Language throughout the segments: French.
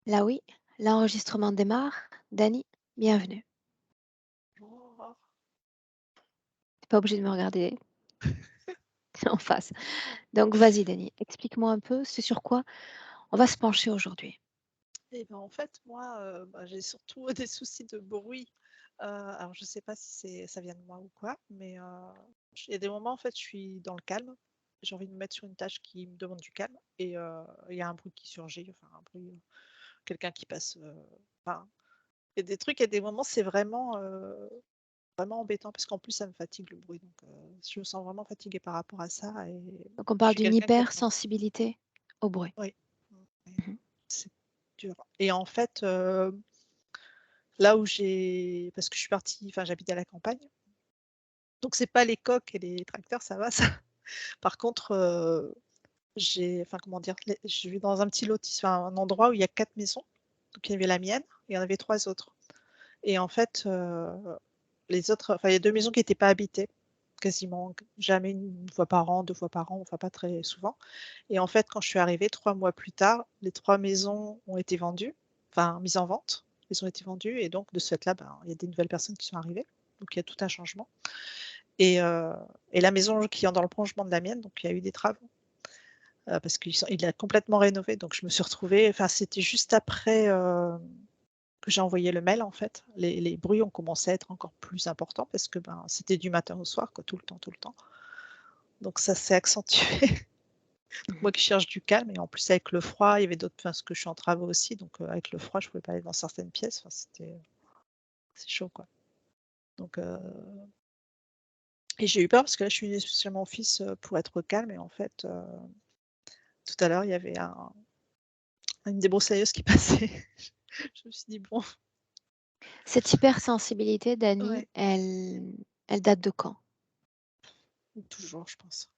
Là oui, l'enregistrement démarre. Dani, bienvenue. Oh. T'es pas obligé de me regarder en face. Donc vas-y Dani, explique-moi un peu, c'est sur quoi on va se pencher aujourd'hui. Et ben, en fait, moi, j'ai surtout des soucis de bruit. Alors je sais pas si ça vient de moi ou quoi, mais il y a des moments, en fait, je suis dans le calme. J'ai envie de me mettre sur une tâche qui me demande du calme et il y a un bruit qui surgit, enfin un bruit, quelqu'un qui passe, enfin, il y a des trucs, il y a des moments, c'est vraiment embêtant parce qu'en plus ça me fatigue le bruit, donc je me sens vraiment fatiguée par rapport à ça et Donc on je parle suis d'une quelqu'un qui attend. hypersensibilité au bruit. Oui, oui, Mhm. c'est dur et en fait, là où parce que je suis partie, enfin j'habite à la campagne, donc c'est pas les coqs et les tracteurs, ça va ça. Par contre, enfin comment dire? Je vis dans un petit enfin un endroit où il y a 4 maisons, donc il y avait la mienne et il y en avait 3 autres et en fait, les autres, enfin il y a 2 maisons qui étaient pas habitées, quasiment jamais, une fois par an, 2 fois par an, enfin pas très souvent et en fait quand je suis arrivée 3 mois plus tard, les 3 maisons ont été vendues, enfin mises en vente. Elles ont été vendues et donc de ce fait-là, ben, il y a des nouvelles personnes qui sont arrivées, donc il y a tout un changement et heu et la maison qui est dans le prolongement de la mienne, donc il y a eu des travaux, parce qu'il a complètement rénové, donc je me suis retrouvée, enfin c'était juste après, que j'ai envoyé le mail en fait. Les bruits ont commencé à être encore plus importants parce que, ben, c'était du matin au soir quoi, tout le temps, tout le temps. Donc ça s'est accentué. Donc Mhm. moi qui cherche du calme et en plus avec le froid, il y avait d'autres, parce que je suis en travaux aussi, donc avec le froid, je pouvais pas aller dans certaines pièces, enfin c'est chaud quoi. Donc et j'ai eu peur parce que là je suis venue chez mon fils, pour être au calme et en fait, tout à l'heure il y avait une débroussailleuse qui passait. Je me suis dit: «Bon». Cette hypersensibilité, Dani, Ouais, elle date de quand? toujours je pense.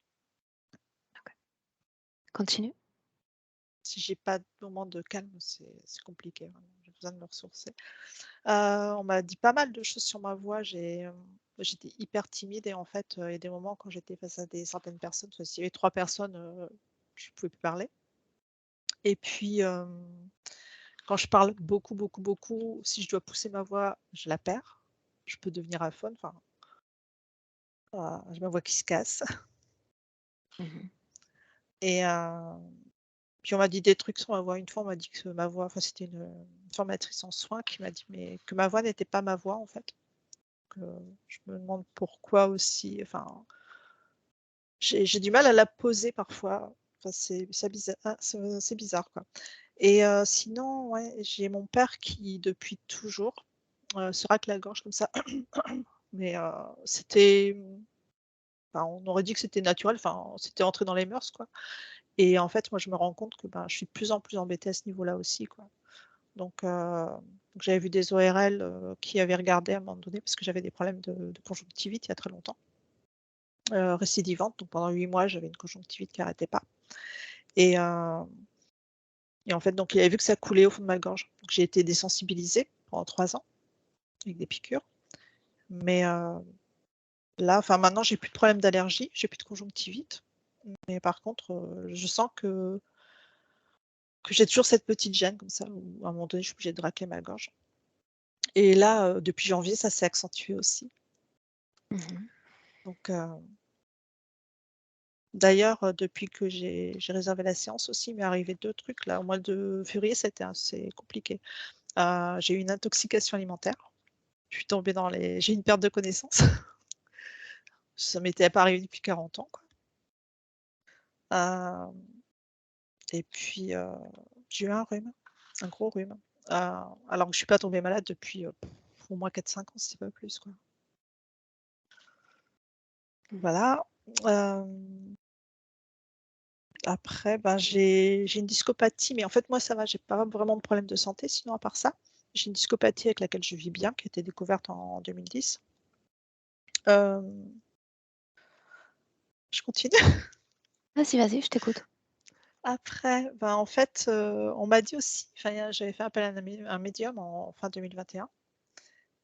Ok. Continue. Si j'ai pas de moment de calme, c'est compliqué vraiment, j'ai besoin de me ressourcer. On m'a dit pas mal de choses sur ma voix. J'étais hyper timide et en fait, il y a des moments quand j'étais face à certaines personnes, enfin s'il y avait 3 personnes, je pouvais plus parler et puis, quand je parle beaucoup, beaucoup, beaucoup, si je dois pousser ma voix, je la perds. Je peux devenir aphone, enfin, j'ai ma voix qui se casse Mhm. et puis on m'a dit des trucs sur ma voix. Une fois, on m'a dit que ma voix, enfin c'était une formatrice en soins qui m'a dit mais que ma voix n'était pas ma voix en fait. Que je me demande pourquoi aussi, enfin j'ai du mal à la poser parfois. Enfin, c'est bizarre, quoi et sinon, ouais, j'ai mon père qui, depuis toujours, se racle la gorge comme ça, mais enfin, on aurait dit que c'était naturel, enfin, c'était entré dans les mœurs, quoi et en fait, moi, je me rends compte que, ben, je suis de plus en plus embêtée à ce niveau-là aussi, quoi donc j'avais vu des ORL, qui avaient regardé à un moment donné parce que j'avais des problèmes de conjonctivite il y a très longtemps, récidivante, donc pendant 8 mois, j'avais une conjonctivite qui arrêtait pas et heu et en fait, donc il avait vu que ça coulait au fond de ma gorge. Donc j'ai été désensibilisée pendant 3 ans avec des piqûres, mais là, enfin maintenant, j'ai plus de problème d'allergie, j'ai plus de conjonctivite, mais par contre, je sens que j'ai toujours cette petite gêne comme ça où à un moment donné, je suis obligée de racler ma gorge et là, depuis janvier, ça s'est accentué aussi. Mhm. Donc d'ailleurs, depuis que j'ai réservé la séance aussi, il m'est arrivé 2 trucs là. Au mois de février, c'était assez compliqué. J'ai eu une intoxication alimentaire. Je suis tombée dans les J'ai une perte de connaissance. Ça m'était pas arrivé depuis 40 ans, quoi. Hem et puis, j'ai eu un rhume, un gros rhume, alors que je suis pas tombée malade depuis, au moins 4-5 ans, si c'est pas plus, quoi. Voilà, hem, après, ben, j'ai une discopathie, mais en fait, moi, ça va, j'ai pas vraiment de problème de santé sinon à part ça. J'ai une discopathie avec laquelle je vis bien, qui a été découverte en 2010. Hem, je continue? Vas-y, vas-y, je t'écoute. Après, ben, en fait, on m'a dit aussi, enfin, j'avais fait appel à un médium en fin 2021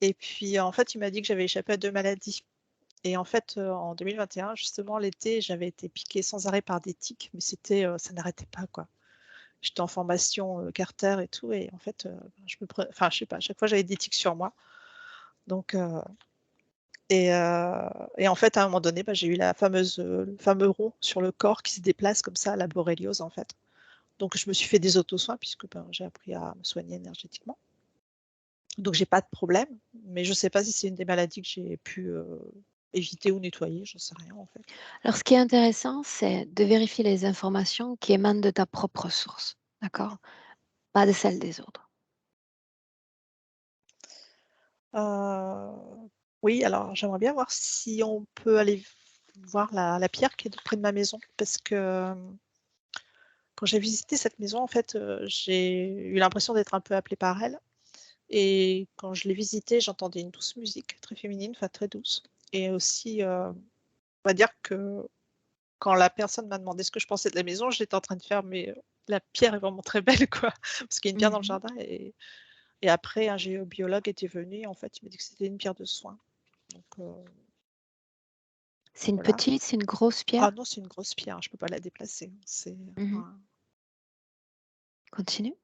et puis, en fait, il m'a dit que j'avais échappé à 2 maladies et en fait, en 2021, justement, l'été, j'avais été piquée sans arrêt par des tiques, mais ça n'arrêtait pas, quoi j'étais en formation, Carter et tout et en fait, enfin, je sais pas, à chaque fois, j'avais des tics sur moi. Donc et en fait, à un moment donné, j'ai eu le fameux rond sur le corps qui se déplace comme ça, la borréliose, en fait. Donc je me suis fait des auto-soins puisque, j'ai appris à me soigner énergétiquement. Donc j'ai pas de problème, mais je sais pas si c'est une des maladies que j'ai pu, éviter ou nettoyer, j'en sais rien, en fait. Alors, ce qui est intéressant, c'est de vérifier les informations qui émanent de ta propre source, Mmh. d'accord? Pas de celles des autres. Oui, alors j'aimerais bien voir si on peut aller voir la pierre qui est près de ma maison parce que, quand j'ai visité cette maison, en fait, j'ai eu l'impression d'être un peu appelée par elle et quand je l'ai visitée, j'entendais une douce musique très féminine, enfin très douce et aussi, on va dire que quand la personne m'a demandé ce que je pensais de la maison, j'étais en train de faire: «Mais, la pierre est vraiment très belle, quoi». Parce qu'il y a une pierre dans le Mmh. jardin et après un géobiologue était venu et en fait, il m'a dit que c'était une pierre de soin. Donc, C'est une voilà. petite, c'est une grosse Ah pierre? non, c'est une grosse pierre, je peux pas la déplacer. C'est Mmh. un Continue.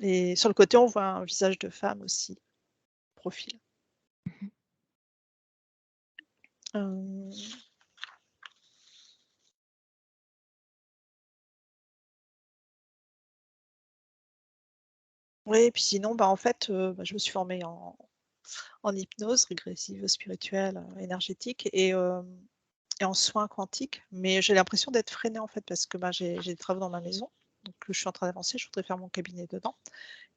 et sur le côté, on voit un visage de femme aussi, profil. Mmh. Hem, ouais et puis sinon, en fait, je me suis formée en hypnose régressive, spirituelle, énergétique et en soins quantiques, mais j'ai l'impression d'être freinée, en fait, parce que, j'ai des travaux dans ma maison, donc je suis en train d'avancer, je voudrais faire mon cabinet dedans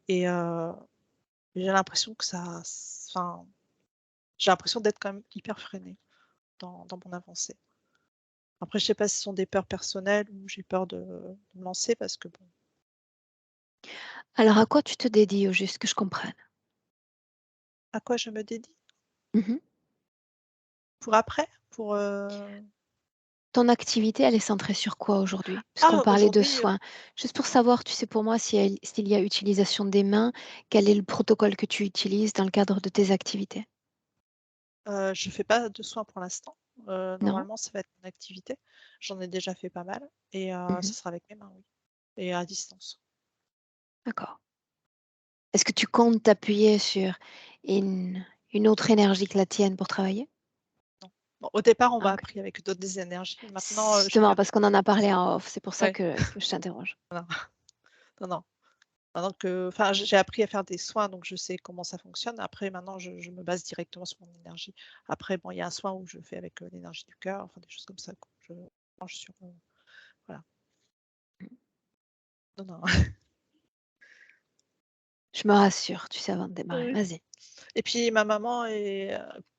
et j'ai l'impression que enfin, j'ai l'impression d'être quand même hyper freinée dans mon avancée. Après, je sais pas si ce sont des peurs personnelles ou j'ai peur de me lancer parce que bon Alors, à quoi tu te dédies au juste, que je comprenne? à quoi je me dédie? Mmh. Pour après? Ton activité, elle est centrée sur quoi aujourd'hui? Puisqu'on Ah parlait de aujourd'hui, soins. Juste pour savoir, tu sais, pour moi, s'il y a utilisation des mains, quel est le protocole que tu utilises dans le cadre de tes activités? je fais pas de soins pour l'instant. Non? Normalement, ça va être mon activité. J'en ai déjà fait pas mal et Mmh. ce sera avec mes mains, oui et à distance. D'accord. Est-ce que tu comptes t'appuyer sur une autre énergie que la tienne pour travailler? Non. Bon, au départ, on Ah m'a OK. appris avec d'autres énergies. Maintenant, j'ai Justement, bien parce qu'on en a parlé en off, c'est pour ça ouais, que je t'interroge. non, non, non. Maintenant que enfin, j'ai appris à faire des soins, donc je sais comment ça fonctionne. Après, maintenant, je me base directement sur mon énergie. Après, bon, il y a un soin où je fais avec, l'énergie du cœur, enfin des choses comme ça, quoi. Je branche sur, voilà. Non, non. Je me rassure, tu sais, avant de démarrer. Oui. Vas-y. Et puis ma maman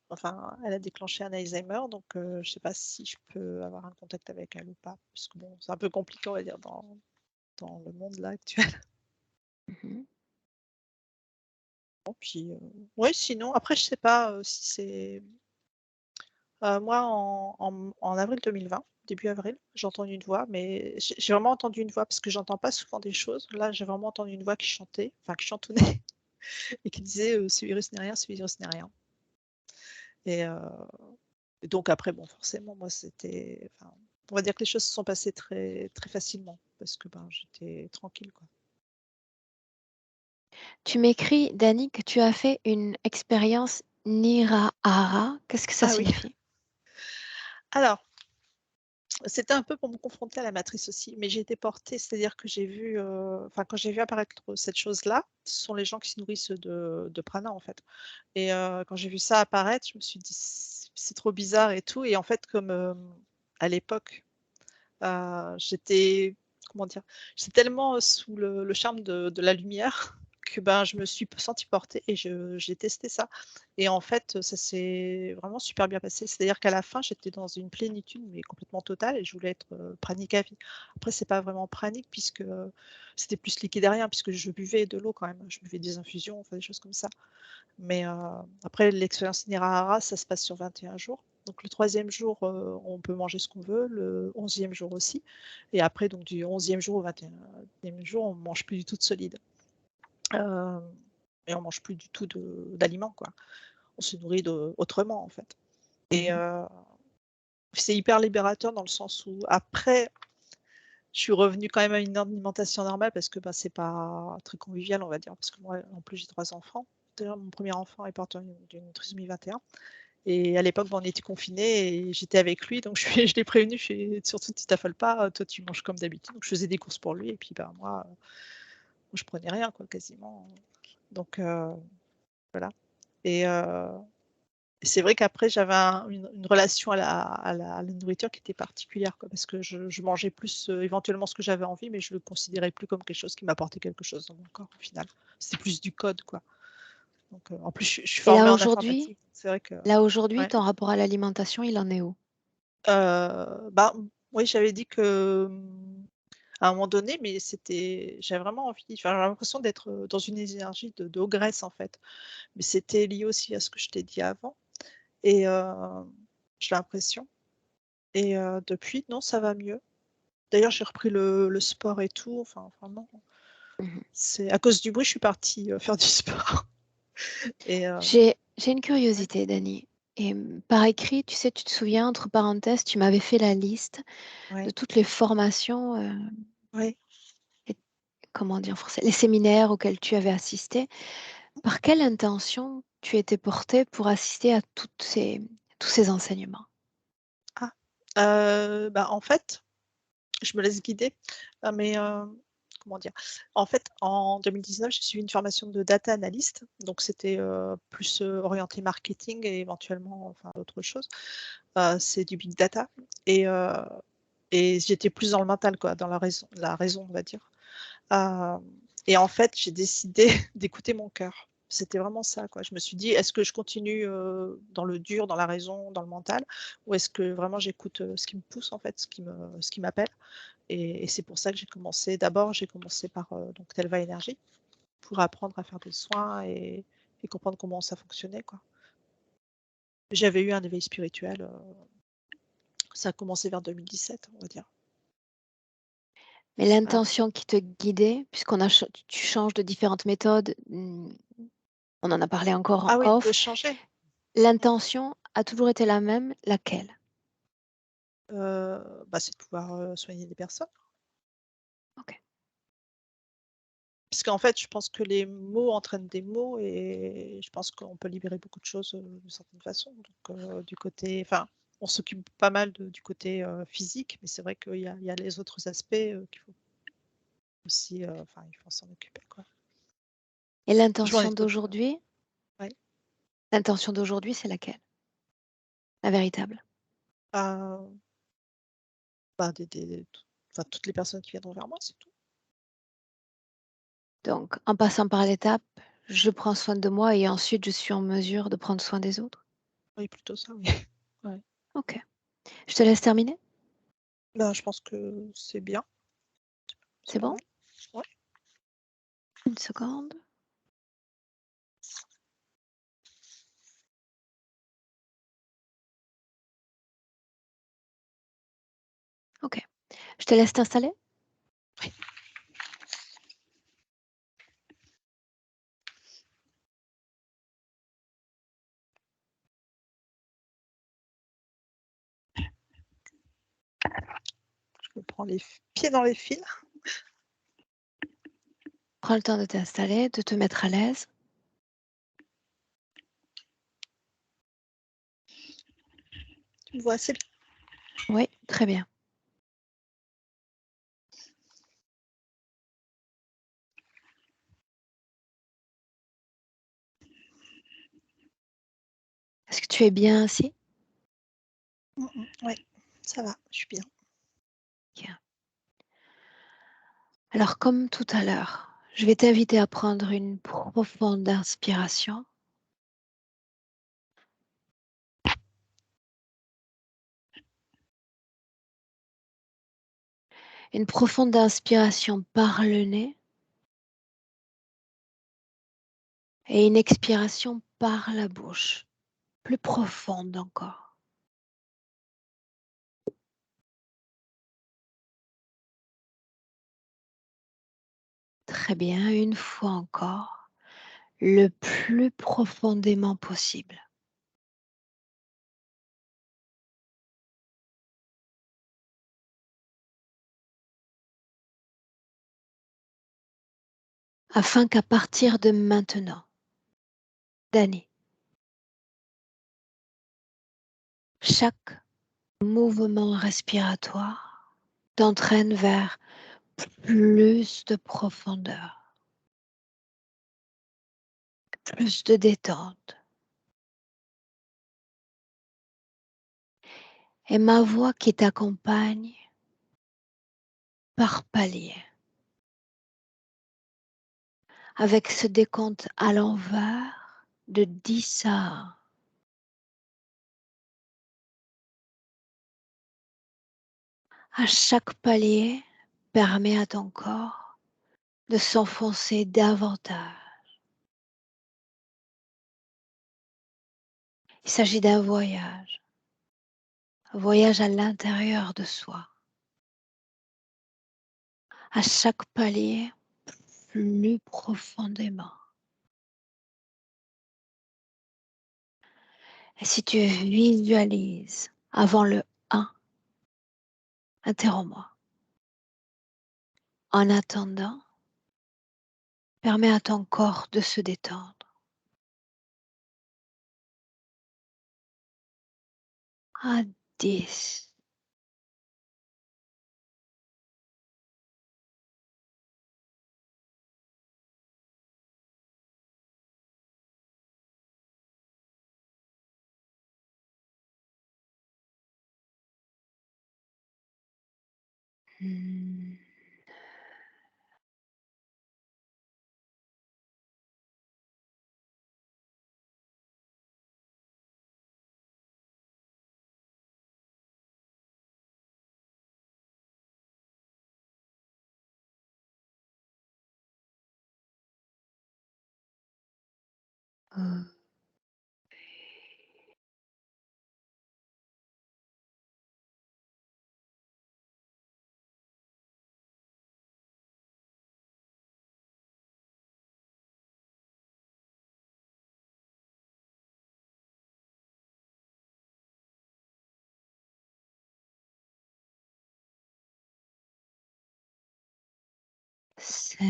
enfin, elle a déclenché un Alzheimer, donc je sais pas si je peux avoir un contact avec elle ou pas, puisque bon, c'est un peu compliqué, on va dire, dans le monde là actuel. Mmh. Bon, puis, ouais, sinon après je sais pas, si c'est moi en avril 2020, début avril, j'ai entendu une voix, mais j'ai vraiment entendu une voix parce que j'entends pas souvent des choses. Là, j'ai vraiment entendu une voix qui chantait, enfin qui chantonnait et qui disait, «Ce virus n'est rien, ce virus n'est rien» et et donc après bon, forcément moi c'était enfin, on va dire que les choses se sont passées très très facilement parce que, j'étais tranquille, quoi. Tu m'écris, Dani, que tu as fait une expérience Nirahara. Qu'est-ce que ça Ah oui, signifie? alors c'était un peu pour me confronter à la matrice aussi, mais j'ai été portée, c'est-à-dire que j'ai vu, enfin quand j'ai vu apparaître cette chose-là, ce sont les gens qui se nourrissent de prana, en fait et quand j'ai vu ça apparaître, je me suis dit: C'est trop bizarre et tout» et en fait comme, à l'époque, j'étais comment dire? J'étais tellement, sous le charme de la lumière que, je me suis sentie portée et j'ai testé ça et en fait, ça s'est vraiment super bien passé. C'est-à-dire qu'à la fin, j'étais dans une plénitude, mais complètement totale et je voulais être, pranique à vie. Après, c'est pas vraiment pranique puisque, c'était plus liquide à rien puisque je buvais de l'eau quand même. Je buvais des infusions, enfin des choses comme ça. Mais, après l'expérience Nirahara, ça se passe sur 21 jours. Donc le troisième jour, on peut manger ce qu'on veut, le 11e jour aussi et après donc du 11e jour au 21e jour, on mange plus du tout de solide. Hem et on mange plus du tout d'aliments, quoi. On se nourrit autrement, en fait et Mmh. c'est hyper libérateur dans le sens où après, Je suis revenue quand même à une alimentation normale parce que, bah, c'est pas très convivial, on va dire, parce que moi, en plus, j'ai 3 enfants. D'ailleurs, mon premier enfant est porteur d'une trisomie 21 et à l'époque, bah, on était confinés et j'étais avec lui, donc je l'ai prévenu, je fais: «Surtout tu t'affales pas, toi tu manges comme d'habitude». Donc je faisais des courses pour lui et puis, bah, moi, je prenais rien quoi, quasiment. Donc voilà et c'est vrai qu'après j'avais une relation à la nourriture qui était particulière quoi, parce que je mangeais plus, éventuellement ce que j'avais envie, mais je le considérais plus comme quelque chose qui m'apportait quelque chose dans mon corps au final. C'était plus du code quoi. Donc en plus je suis Et formée en informatique, c'est vrai que là aujourd'hui, ouais. ton rapport à l'alimentation, il en est où? Bah, oui j'avais dit que, à un moment donné, mais j'avais vraiment envie, enfin j'avais l'impression d'être, dans une énergie de ogresse en fait. Mais c'était lié aussi à ce que je t'ai dit avant et j'ai l'impression et depuis, non, ça va mieux. D'ailleurs, j'ai repris le sport et tout, enfin vraiment, Mmh. c'est à cause du bruit, je suis partie, faire du sport et J'ai une ouais, curiosité, Dani. Et par écrit, tu sais, tu te souviens, entre parenthèses, tu m'avais fait la liste de ouais, toutes les formations, ouais. et comment dire en français? Les séminaires auxquels tu avais assisté. Par quelle intention tu étais portée pour assister à tous ces enseignements? Ah, bah, en fait, je me laisse guider, mais comment dire? En fait, en 2019, j'ai suivi une formation de data analyst, donc c'était, plus, orienté marketing et éventuellement, enfin, autre chose. C'est du big data et j'étais plus dans le mental quoi, dans la raison, on va dire. Hem et en fait, j'ai décidé d'écouter mon cœur. C'était vraiment ça, quoi. Je me suis dit: «Est-ce que je continue, dans le dur, dans la raison, dans le mental ou est-ce que vraiment j'écoute, ce qui me pousse en fait, ce qui m'appelle?» Et c'est pour ça que j'ai commencé par, donc Telva Énergie pour apprendre à faire des soins et comprendre comment ça fonctionnait, quoi. J'avais eu un éveil spirituel, ça a commencé vers 2017, on va dire. Mais Voilà. l'intention qui te guidait, puisqu'on a ch tu changes de différentes méthodes, on en a parlé encore en Ah oui, de off. changer? Mmh. L'intention a toujours été la même, laquelle? Bah, c'est de pouvoir, soigner les personnes. OK. Parce qu'en fait, je pense que les mots entraînent des mots et je pense qu'on peut libérer beaucoup de choses, d'une certaine façon. Donc, du côté enfin, on s'occupe pas mal du côté, physique, mais c'est vrai qu'il y a les autres aspects, qu'il faut aussi, enfin, il faut s'en occuper, quoi. Et Je m'en ai tot ouais. l'intention d'aujourd'hui, c'est laquelle? La véritable? Bah, bah, d'aider enfin, toutes les personnes qui viendront vers moi, c'est tout. Donc en passant par l'étape, je prends soin de moi et ensuite je suis en mesure de prendre soin des autres? Oui, plutôt ça, oui. Ouais. OK. Je te laisse terminer? Bah, je pense que c'est bien, c'est C'est pas bon? mal. Ouais. Une seconde. OK. Je te laisse t'installer? Je me prends les pieds dans les fils. Prends le temps de t'installer, de te mettre à l'aise. Tu me vois assez bien. Oui, très bien. Est-ce que tu es bien assis? Mmh mh. Ouais, ça va, je suis bien. Bien. Alors comme tout à l'heure, je vais t'inviter à prendre une profonde inspiration. Une profonde inspiration par le nez et une expiration par la bouche, plus profonde encore. Très bien, une fois encore, le plus profondément possible. afin qu'à partir de maintenant, Dani, chaque mouvement respiratoire t'entraîne vers plus de profondeur, plus de détente. Et ma voix qui t'accompagne par palier, avec ce décompte à l'envers de 10 à 1. À chaque palier, permet à ton corps de s'enfoncer davantage. Il s'agit d'un voyage à l'intérieur de soi. À chaque palier, plus profondément. Et si tu visualises avant le 1, interromps-moi. En attendant, permets à ton corps de se détendre. À 10. C'est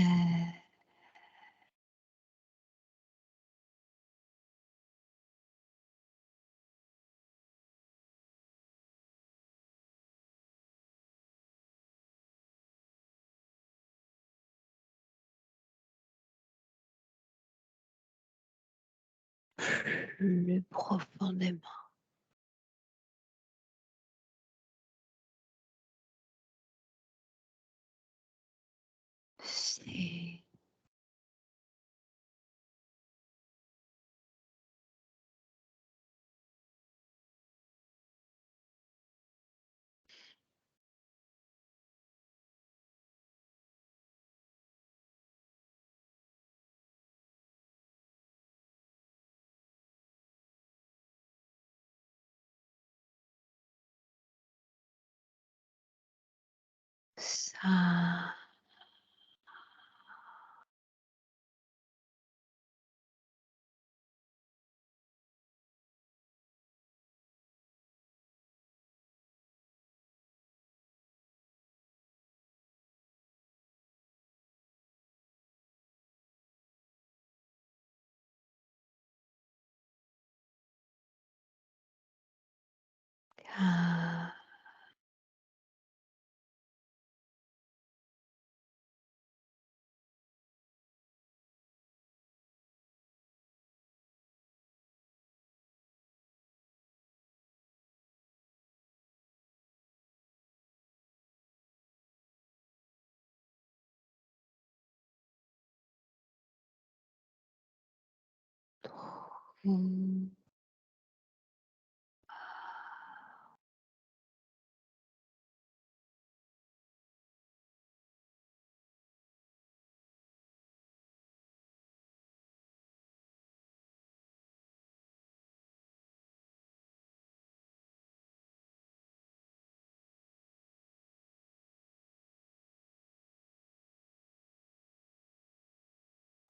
plus profondément. C'est ça. Ah. Mm.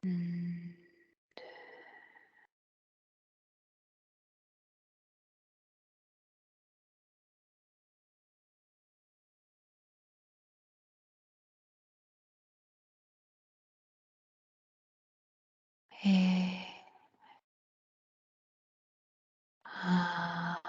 Mm. Et ah,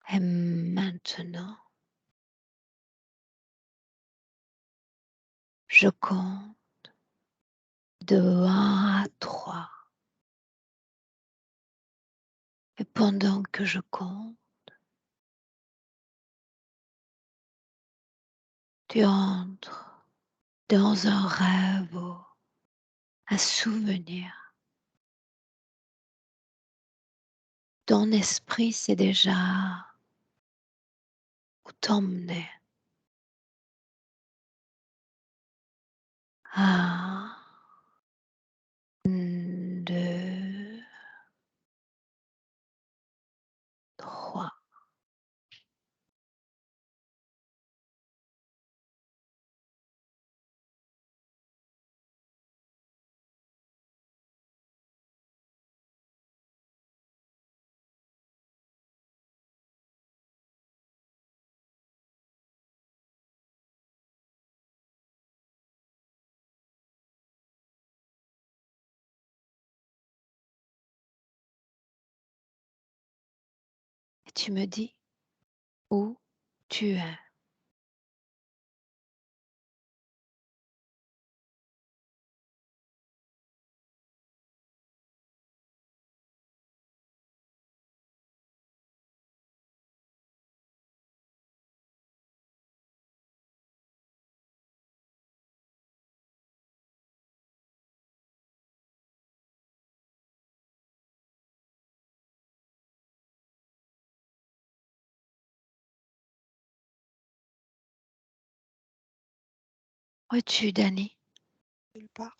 et maintenant, je compte de 1 à 3. Et pendant que je compte, tu entres dans un rêve ou un souvenir. Ton esprit sait déjà où t'emmener. 1, 2, 3. Et tu me dis où tu es. Où es-tu, Dani? nulle part.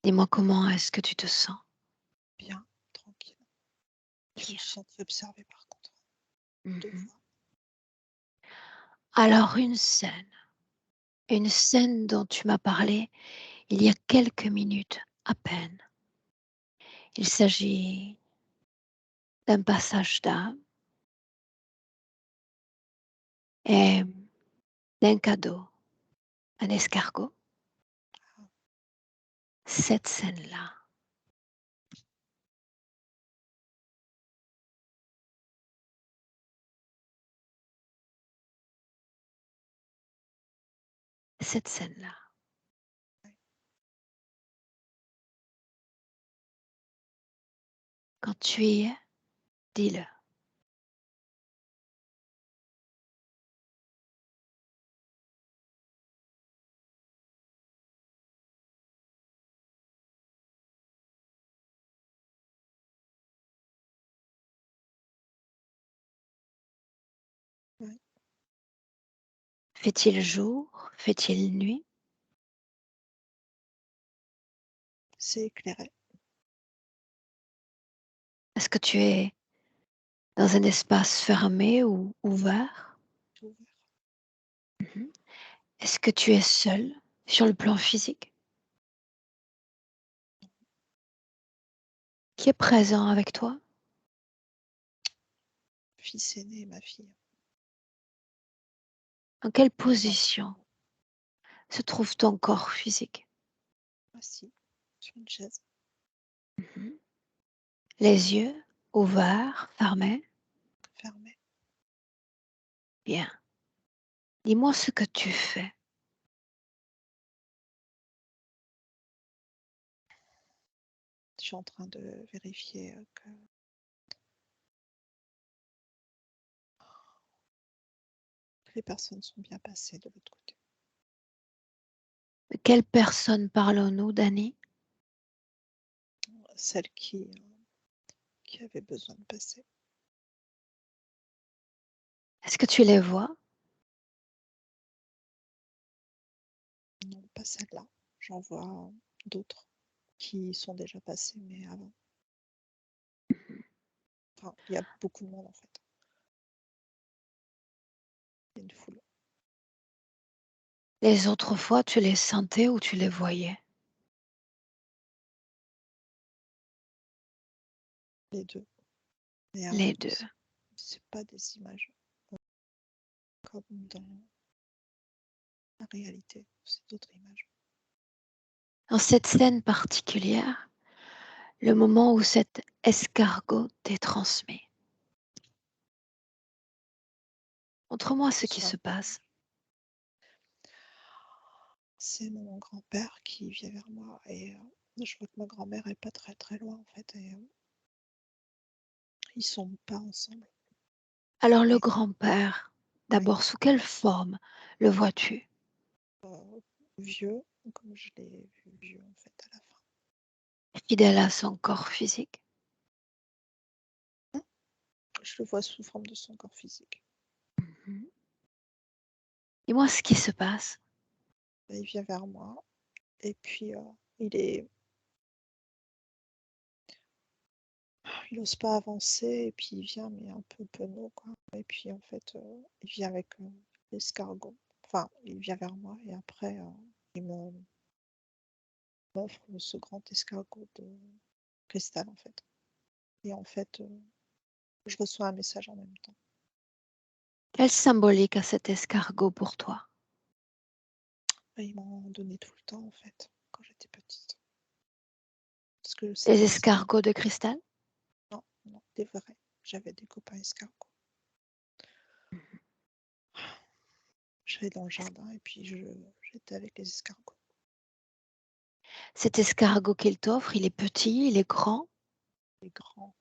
Dis-moi comment est-ce que tu te sens? Bien, tranquille. Je me Bien. suis sentie observée par contre, 2 Mhm. fois. Alors une scène dont tu m'as parlé il y a quelques minutes à peine. Il s'agit d'un passage d'âme et d'un cadeau, un escargot. Cette scène-là, cette scène-là. Quand tu y es, dis-le. Ouais. Fait-il jour? Fait-il nuit? C'est éclairé, Est-ce que tu es dans un espace fermé ou ouvert? tout ouvert. Mhm. Est-ce que tu es seul sur le plan physique? Qui est présent avec toi? Fils aîné et ma fille. Dans quelle Ah, position se trouve ton corps physique? assis sur une chaise, Mhm. Les yeux ouverts, fermés? fermée. Bien. Dis-moi ce que tu fais. Je suis en train de vérifier que les personnes sont bien passées de l'autre côté. De quelle personne parlons-nous, Dani? Celles qui avaient besoin de passer. Est-ce que tu les vois? Non, pas celle-là. J'en vois d'autres qui sont déjà passées, mais avant. Enfin, il y a beaucoup de monde en fait. Il y a une foule. Les autres fois, tu les sentais ou tu les voyais? les 2. Mais Les 2. c'est pas des images comme dans la réalité, c'est d'autres images. Dans cette scène particulière, le moment où cet escargot t'est transmis. Montre-moi ce qui Soit se passe. c'est mon grand-père qui vient vers moi et je vois que ma grand-mère est pas très, très loin en fait et ils sont pas ensemble. Alors le Mais grand-père, oui, d'abord, sous quelle forme le vois-tu? vieux, comme je l'ai vu vieux en fait à la fin. Fidèle à son corps physique. Je le vois sous forme de son corps physique. Mhm. Dis-moi ce qui se passe. Il vient vers moi et puis il est il ose pas avancer et puis il vient mais un peu penaud quoi et puis en fait, il vient avec, l'escargot. Enfin, il vient vers moi et après, il m'offre ce grand escargot de cristal en fait et en fait, je reçois un message en même temps. Quelle symbolique a cet escargot pour toi? Et ils m'en donnaient tout le temps en fait, quand j'étais petite. Parce que Les c'était des escargots. escargots de cristal? Non, non, des vrais. J'avais des copains escargots. J'allais dans le jardin et puis j'étais avec les escargots. Cet escargot qu'il t'offre, il est petit, il est grand, Les grands.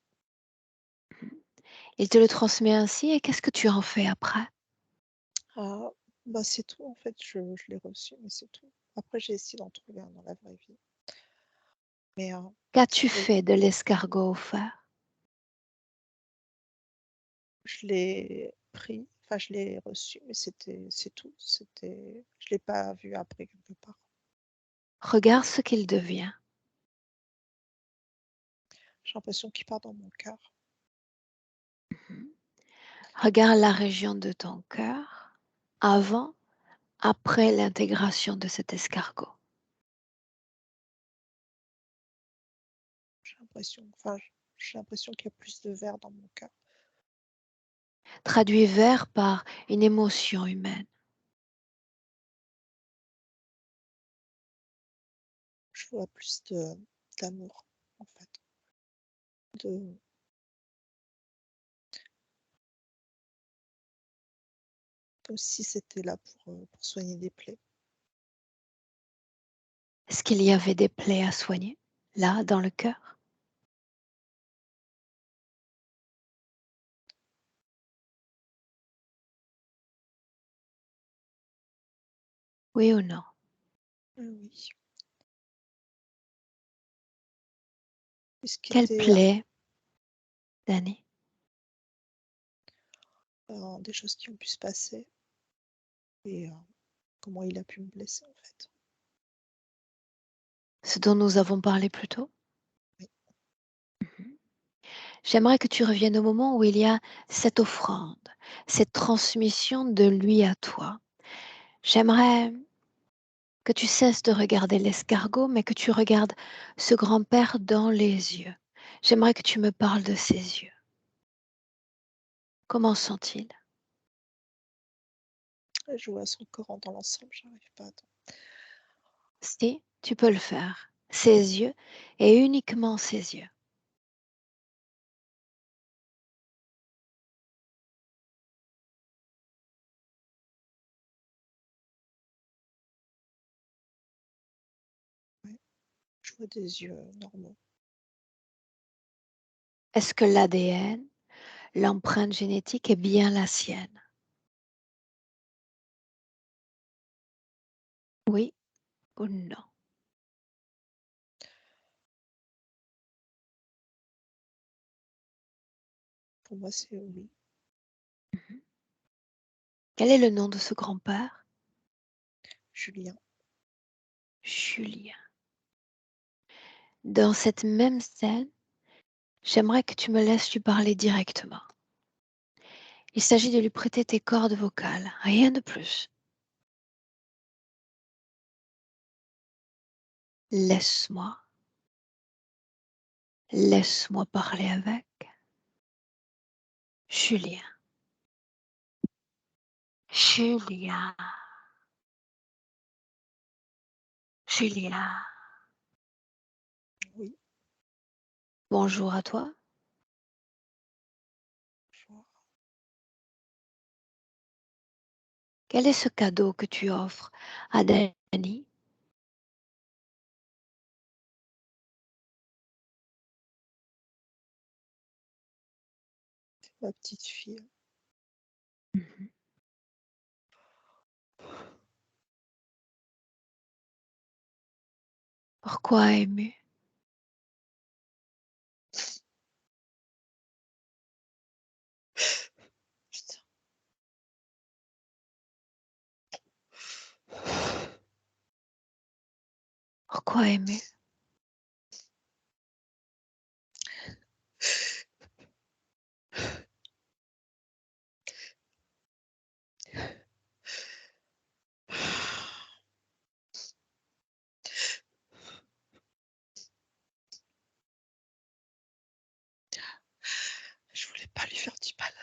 il te le transmet ainsi et qu'est-ce que tu en fais après? Ah, bah c'est tout en fait, je l'ai reçu, mais c'est tout. Après, j'ai essayé d'en trouver un dans la vraie vie. Mais Qu'as-tu je, fait de l'escargot offert? je l'ai pris, enfin je l'ai reçu, mais c'est tout. Je l'ai pas vu après quelque part. Regarde ce qu'il devient. J'ai l'impression qu'il part dans mon cœur. Mhm. Regarde la région de ton cœur avant, après l'intégration de cet escargot. Enfin, j'ai l'impression qu'il y a plus de verre dans mon cœur. Traduit vers par une émotion humaine. Je vois plus d'amour, en fait. De, Comme si c'était là pour soigner des plaies. Est-ce qu'il y avait des plaies à soigner, là, dans le cœur? Oui ou non? Oui. Et ce qui Quelle était plaie, Dani? des choses qui ont pu se passer et comment il a pu me blesser, en fait. Ce dont nous avons parlé plus tôt? Oui. Mhm. J'aimerais que tu reviennes au moment où il y a cette offrande, cette transmission de lui à toi. J'aimerais que tu cesses de regarder l'escargot, mais que tu regardes ce grand-père dans les yeux. J'aimerais que tu me parles de ses yeux. Comment sont-ils? Et je vois son corps dans l'ensemble, j'arrive pas à attendre. Si, tu peux le faire. Ses yeux et uniquement ses yeux. Ouais. Je vois des yeux normaux. Est-ce que l'ADN, l'empreinte génétique est bien la sienne? Oui ou non? Pour moi, c'est oui. Mhm. Quel est le nom de ce grand-père? Julien. Julien. Dans cette même scène, j'aimerais que tu me laisses lui parler directement. Il s'agit de lui prêter tes cordes vocales, rien de plus. Laisse-moi. Laisse-moi parler avec Julien. Julien. Julien. Oui, Bonjour à toi. bonjour. Quel est ce cadeau que tu offres à Dani? Ma petite fille. Mhm. Pourquoi ému? Putain. Pourquoi ému? Je voulais pas lui faire du mal.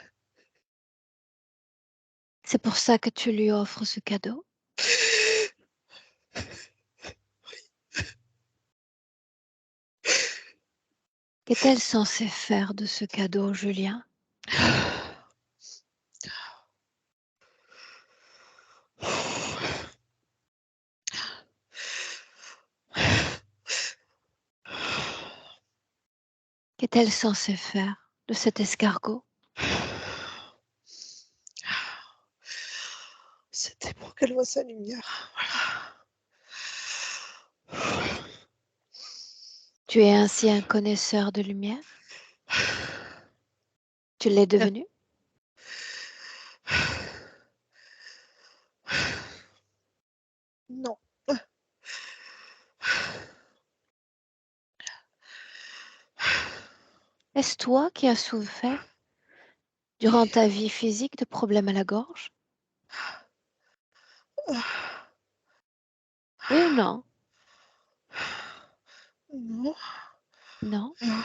C'est pour ça que tu lui offres ce cadeau? Qu'est-elle censée faire de ce cadeau, Julien? Qu'est-elle censée faire de cet escargot? C'était pour qu'elle voie sa lumière. Voilà. Tu es ainsi un connaisseur de lumière? Tu l'es devenu? Non. Est-ce toi qui as souffert durant ta vie physique de problèmes à la gorge? Oui ou non? Non. Non? Non.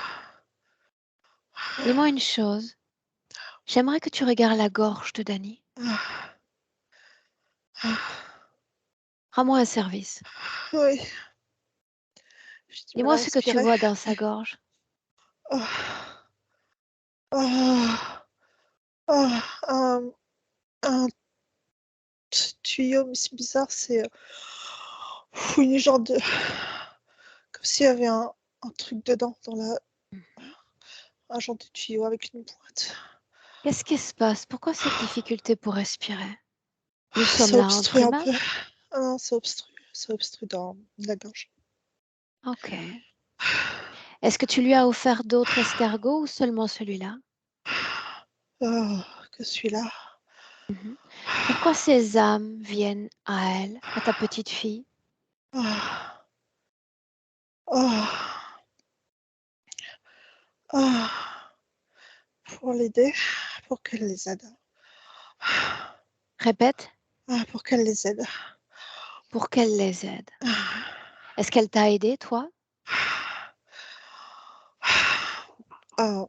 Dis-moi une chose. J'aimerais que tu regardes la gorge de Dani. Rends-moi un service. Oui. J'ai du mal à Dis-moi ce que tu respirer. vois dans sa gorge. Ah. Ah. Ah. Un tuyau, mais c'est bizarre, c'est une genre de. Comme s'il y avait un truc dedans, dans la. Un genre de tuyau avec une boîte. Qu'est-ce qui se passe? Pourquoi cette difficulté pour respirer? Nous sommes Ça là entre obstrue un humains? peu. Ah non, ça obstrue dans la gorge. Ok. Est-ce que tu lui as offert d'autres escargots ou seulement celui-là? Oh, que celui-là. Mhm. Pourquoi ces âmes viennent à elle, à ta petite fille? Ah. Oh. Ah. Pour l'aider, pour qu'elle les aide. Répète, Ah, pour qu'elle les aide. pour qu'elle les aide. Mhm. Est-ce qu'elle t'a aidé, toi? Ah.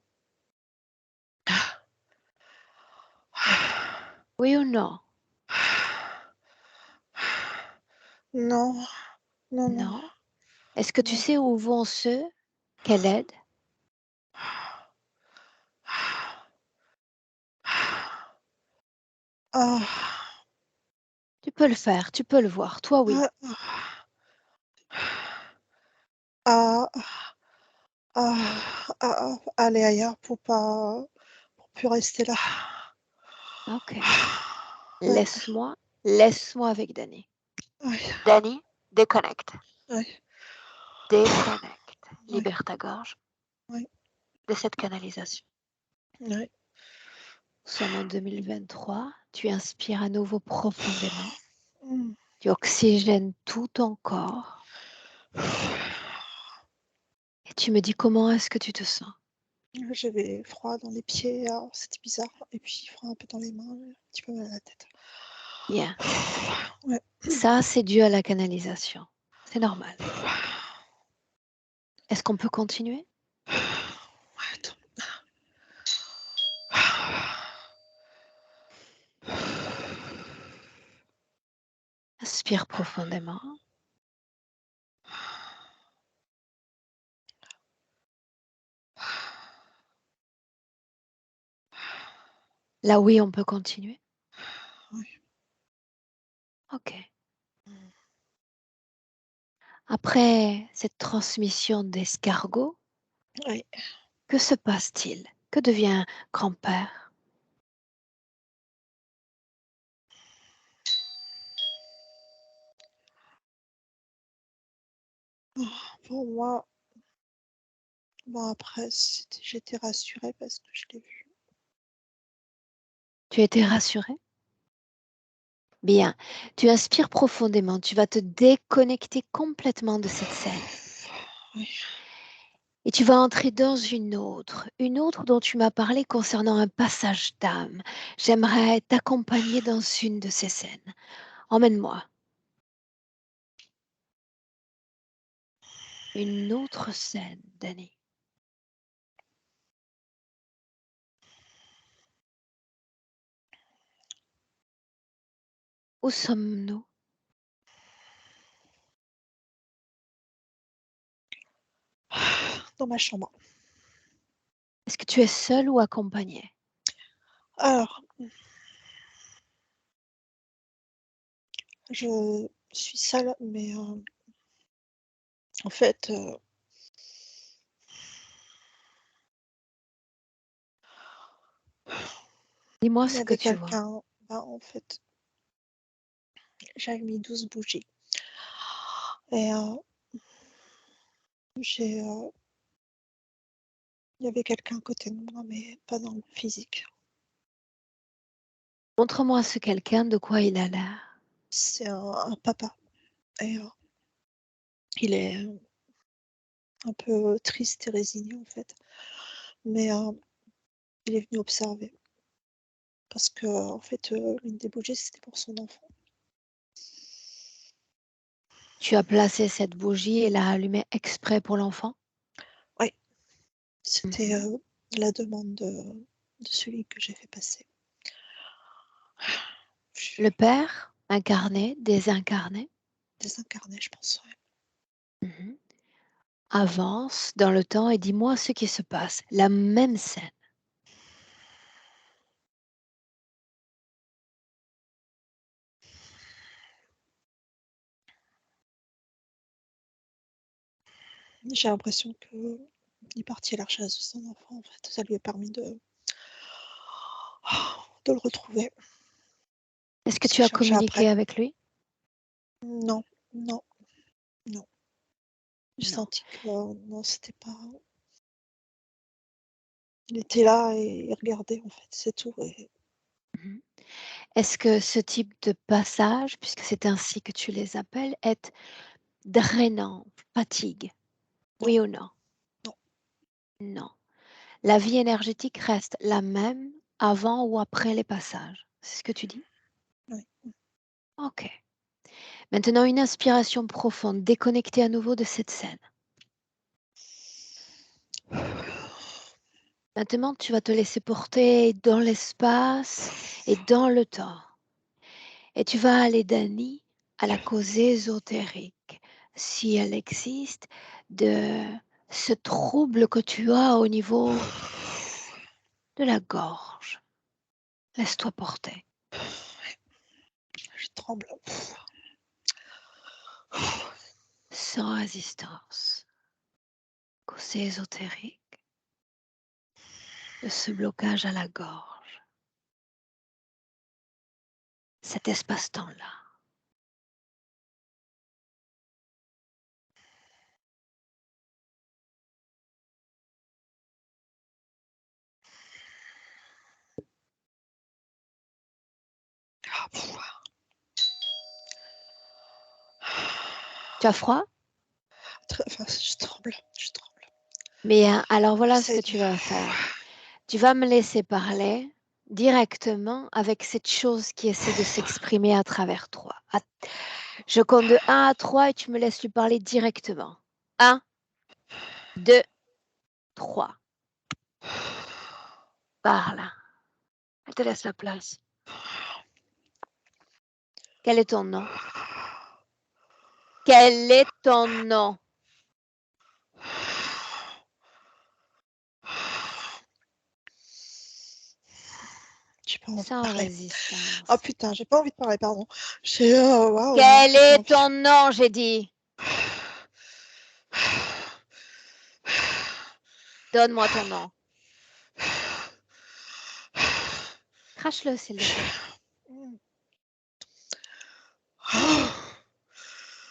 Oui ou non? Non, non, non, Non. Est-ce que tu non. sais où vont ceux qu'elle aide? Ah. Tu peux le faire, tu peux le voir. Toi, oui. Ah. Ah. Aller ailleurs pour plus rester là. Ok. Ouais, Laisse-moi avec Dani. ouais, Dani, déconnecte. ouais, Déconnecte. ouais, Libère ta gorge ouais, de cette canalisation. ouais. Nous sommes en 2023. Tu inspires à nouveau profondément. Mm. Tu oxygènes tout ton corps. Et tu me dis comment est-ce que tu te sens. J'avais froid dans les pieds, alors c'était bizarre. Et puis froid un peu dans les mains, un petit peu mal à la tête. Bien. Ouais. Ça, c'est dû à la canalisation. C'est normal. Est-ce qu'on peut continuer? Attends. Inspire profondément. Là, oui, on peut continuer. Oui. Ok. Après cette transmission d'escargot, Oui. que se passe-t-il? Que devient grand-père? Pour moi, bon après, j'étais rassurée parce que je l'ai vu. Tu étais rassurée? Bien. Tu inspires profondément. Tu vas te déconnecter complètement de cette scène. Oui. Et tu vas entrer dans une autre dont tu m'as parlé concernant un passage d'âme. J'aimerais t'accompagner dans une de ces scènes. Emmène-moi. Une autre scène, Dani. Où sommes-nous? Dans ma chambre. Est-ce que tu es seule ou accompagnée? Alors, je suis seule, mais en fait, Dis-moi il y ce que avait tu vois. quelqu'un. Ben, en fait, j'avais mis 12 bougies. Et j'ai, il y avait quelqu'un à côté de moi, mais pas dans le physique. Montre-moi ce quelqu'un, de quoi il a l'air. C'est un papa. Et il est un peu triste et résigné, en fait. Mais il est venu observer. Parce que, en fait, l'une des bougies, c'était pour son enfant. Tu as placé cette bougie et l'as allumée exprès pour l'enfant? Oui, c'était Mhm. la demande de celui que j'ai fait passer. Le père, incarné, désincarné, Désincarné, je pense. Ouais. mhm, avance dans le temps et dis-moi ce qui se passe. La même scène. J'ai l'impression qu'il partit à la recherche de son enfant, en fait. Ça lui a permis de le retrouver. Est-ce que Parce tu qu'il as cherchait après. communiqué avec lui? Non, non, non. J'ai Non. senti que non, c'était pas. Il était là et il regardait, en fait, c'est tout. Et Mhm. Est-ce que ce type de passage, puisque c'est ainsi que tu les appelles, est drainant, fatigue? non, Oui ou non? non, Non. La vie énergétique reste la même avant ou après les passages. C'est ce que tu dis? oui. Ok. Maintenant, une inspiration profonde, déconnectée à nouveau de cette scène. Maintenant, tu vas te laisser porter dans l'espace et dans le temps. Et tu vas aller, Dani, à la cause ésotérique, si elle existe, de ce trouble que tu as au niveau de la gorge. Laisse-toi porter, Je tremble. sans résistance. Cause ésotérique, de ce blocage à la gorge, cet espace-temps-là. Tu as froid? Enfin, je tremble, je tremble. Mais alors voilà ce J'essaie que de. tu vas faire. Tu vas me laisser parler directement avec cette chose qui essaie de s'exprimer à travers toi. Je compte de 1 à 3 et tu me laisses lui parler directement. 1, 2, 3. Parle. Elle te laisse la place. Quel est ton nom? Quel est ton nom? J'ai pas envie de Sans parler. résistance. Oh putain, j'ai pas envie de parler, pardon. Waouh, Quel j'ai pas est envie. ton nom, j'ai dit? Donne-moi ton nom. Crache-le, s'il te plaît.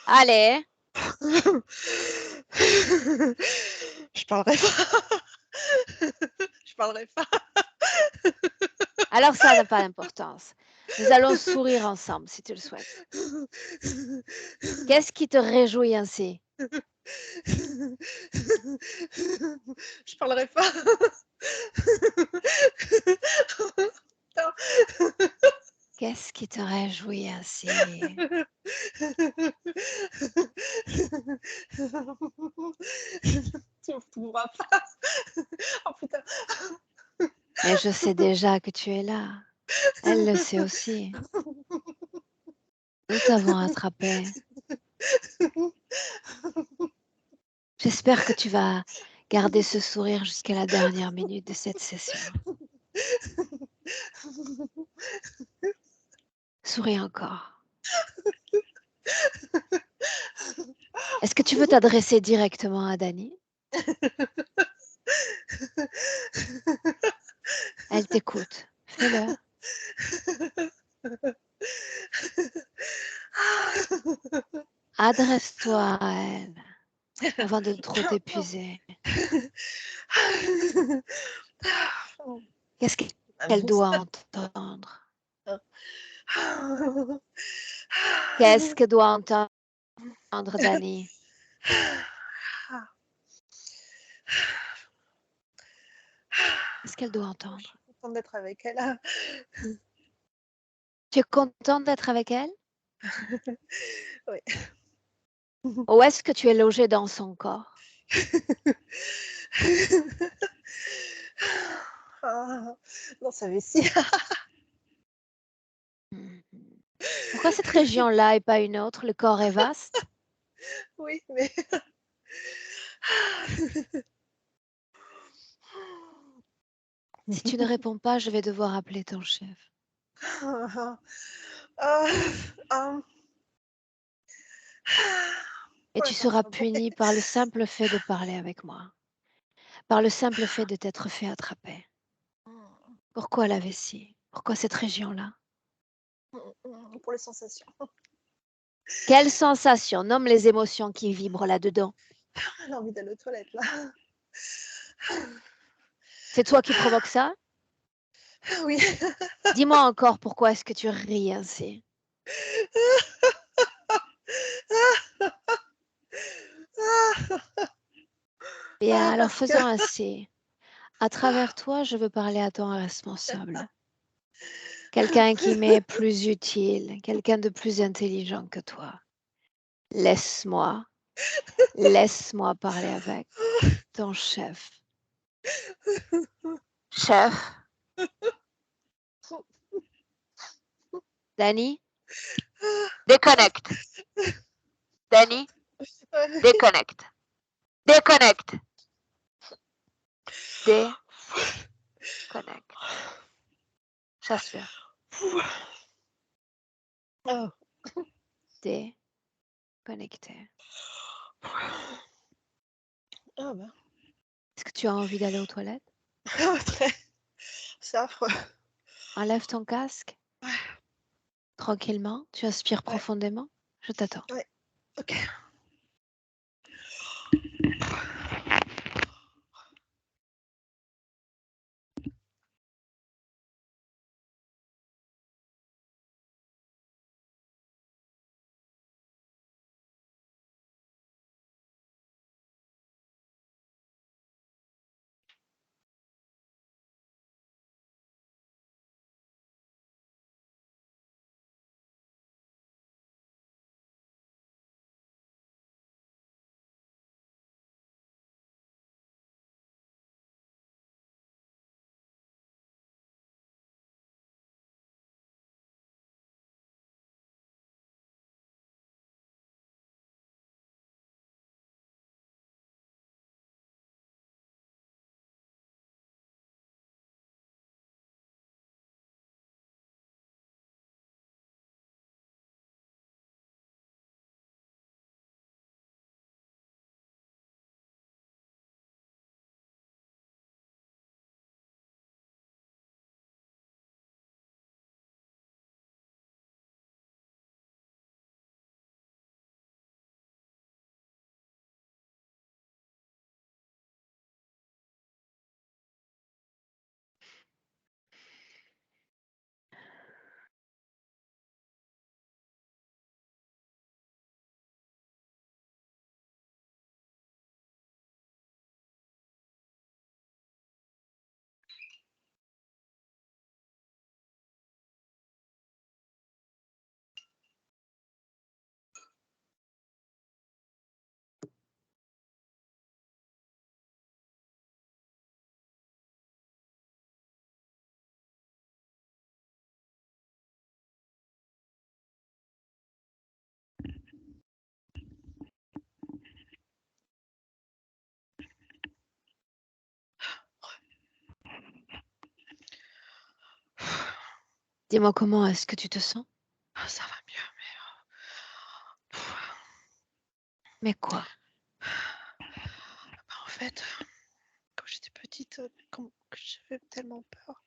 Allez. Je parlerai pas. Je parlerai pas. Alors, ça n'a pas d'importance. Nous allons sourire ensemble, si tu le souhaites. Qu'est-ce qui te réjouit ainsi? Je parlerai pas. Qu'est-ce qui te réjouit ainsi? Tu ne pourras pas. Oh putain. Mais je sais déjà que tu es là. Elle le sait aussi. Nous t'avons attrapé. J'espère que tu vas garder ce sourire jusqu'à la dernière minute de cette session. Souris encore. Est-ce que tu veux t'adresser directement à Dani? Elle t'écoute. Fais-le. Adresse-toi à elle avant de trop t'épuiser. Qu'est-ce qu'elle doit entendre? Qu'est-ce que doit entendre Dani? Qu'est-ce qu'elle doit entendre? Je suis contente d'être avec elle. Tu es contente d'être avec elle? Oui. Ou est-ce que tu es logé dans son corps? Dans sa vessie. Pourquoi cette région-là et pas une autre? Le corps est vaste? Oui, mais. Si tu ne réponds pas, je vais devoir appeler ton chef. Et tu seras puni par le simple fait de parler avec moi, par le simple fait de t'être fait attraper. Pourquoi la vessie? Pourquoi cette région-là? Pour les sensations. Quelle sensation? Nomme les émotions qui vibrent là-dedans. J'ai envie d'aller aux toilettes là. C'est toi qui provoques ça? Oui. Dis-moi encore pourquoi est-ce que tu ris ainsi? Bien, alors Parce que. faisons ainsi. À travers toi, je veux parler à ton responsable. Quelqu'un qui m'est plus utile, quelqu'un de plus intelligent que toi. Laisse-moi parler avec ton chef. Chef, Dani, déconnecte. Dani, déconnecte. Déconnecte. Déconnecte. Chasse-le. Oh. Déconnecté. Ah bah. Est-ce que tu as envie d'aller aux toilettes? Très. C'est affreux. Enlève ton casque. Tranquillement. Tu aspires Ouais. profondément. Je t'attends. Ouais. Ok. Dis-moi comment est-ce que tu te sens? Ah, ça va mieux, mais Mais quoi? bah, en fait, quand j'étais petite, comme que j'avais tellement peur,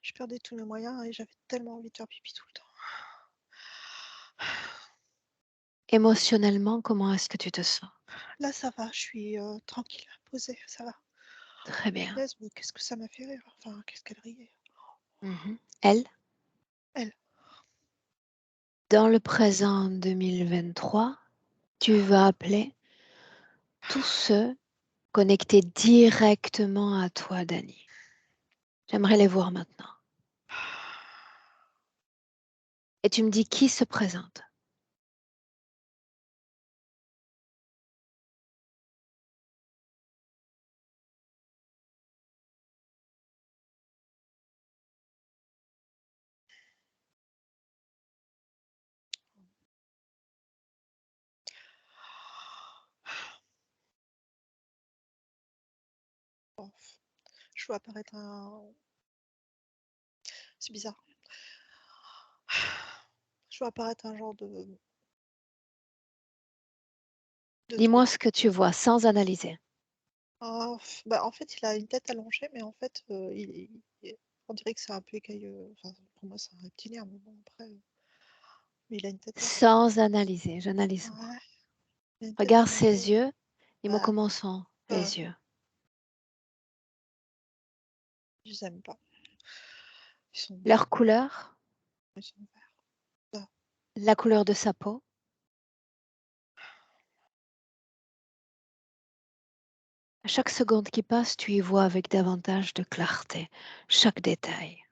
je perdais tous mes moyens et j'avais tellement envie de faire pipi tout le temps. Émotionnellement, comment est-ce que tu te sens? Là, ça va, je suis, tranquille, posée, ça va. Très bien. Punaise, mais qu'est-ce que ça m'a fait rire, enfin, qu'est-ce qu'elle riait. Elle, Elle, dans le présent 2023, tu vas appeler tous ceux connectés directement à toi, Dani. J'aimerais les voir maintenant. Et tu me dis qui se présente. oh, je vois apparaître un c'est bizarre. Je vois apparaître un genre de Dis-moi truc. ce que tu vois sans analyser. Ah, bah, en fait, il a une tête allongée, mais en fait, on dirait que c'est un peu écailleux. Enfin, pour moi, c'est un reptilien, mais bon, après, mais il a une tête allongée. Sans analyser, j'analyse moi. Ouais, il a une tête Regarde ses allongée. yeux. Dis-moi Bah, comment sont euh, les yeux. je les aime pas. Leur couleur, Ils sont verts. Ah, la couleur de sa peau. À chaque seconde qui passe, tu y vois avec davantage de clarté chaque détail.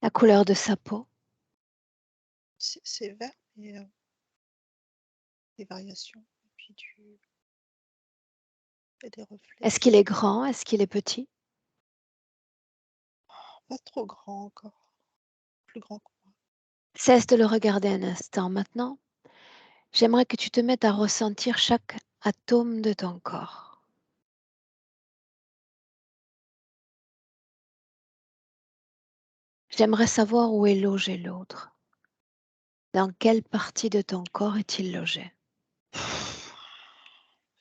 La couleur de sa peau, c'est vert, mais des variations. Et puis il y a des reflets. est-ce qu'il est grand? Est-ce qu'il est petit? Pas trop grand encore. Plus grand que moi. Cesse de le regarder un instant maintenant. J'aimerais que tu te mettes à ressentir chaque atome de ton corps. J'aimerais savoir où est logé l'autre. Dans quelle partie de ton corps est-il logé?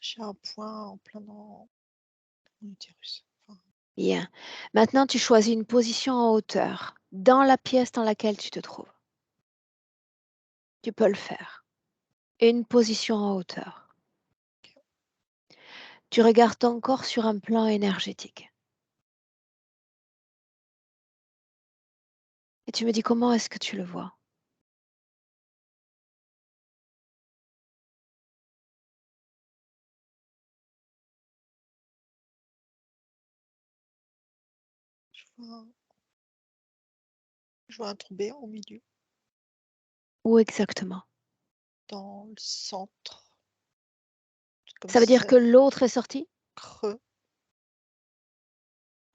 J'ai un point en plein dans mon utérus. Enfin, Bien. Maintenant, tu choisis une position en hauteur dans la pièce dans laquelle tu te trouves. Tu peux le faire. Une position en hauteur. Tu regardes ton corps sur un plan énergétique. Et tu me dis comment est-ce que tu le vois? je vois un, je vois un trou béant au milieu, Où exactement? dans le centre. C'est comme Ça veut si dire ça que l'autre est sorti? creux.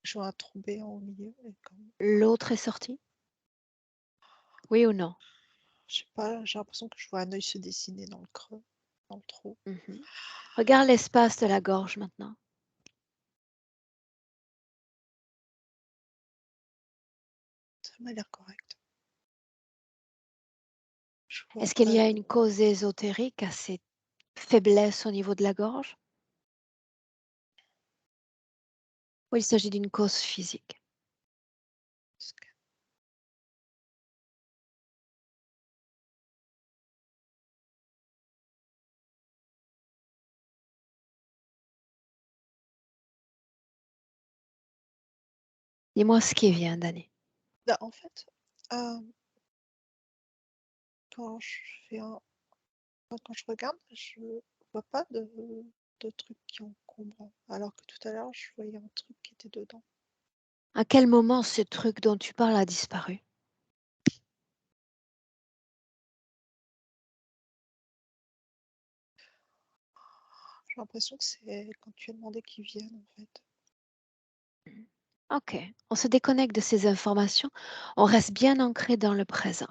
Je vois un trou béant au milieu. Et comme, L'autre est sorti? Oui ou non? je sais pas, j'ai l'impression que je vois un œil se dessiner dans le creux, dans le trou. Mhm. Regarde l'espace de la gorge maintenant. Ça m'a l'air correct. Je vois Est-ce qu'il y pas a de. une cause ésotérique à ces faiblesses au niveau de la gorge? Ou il s'agit d'une cause physique? Dis-moi ce qui vient, Dani. Bah, en fait, euh, quand je fais un, quand je regarde, je vois pas de truc qui encombre. Alors que tout à l'heure, je voyais un truc qui était dedans. À quel moment ce truc dont tu parles a disparu? J'ai l'impression que c'est quand tu as demandé qu'ils viennent, en fait. Ok, on se déconnecte de ces informations, on reste bien ancré dans le présent.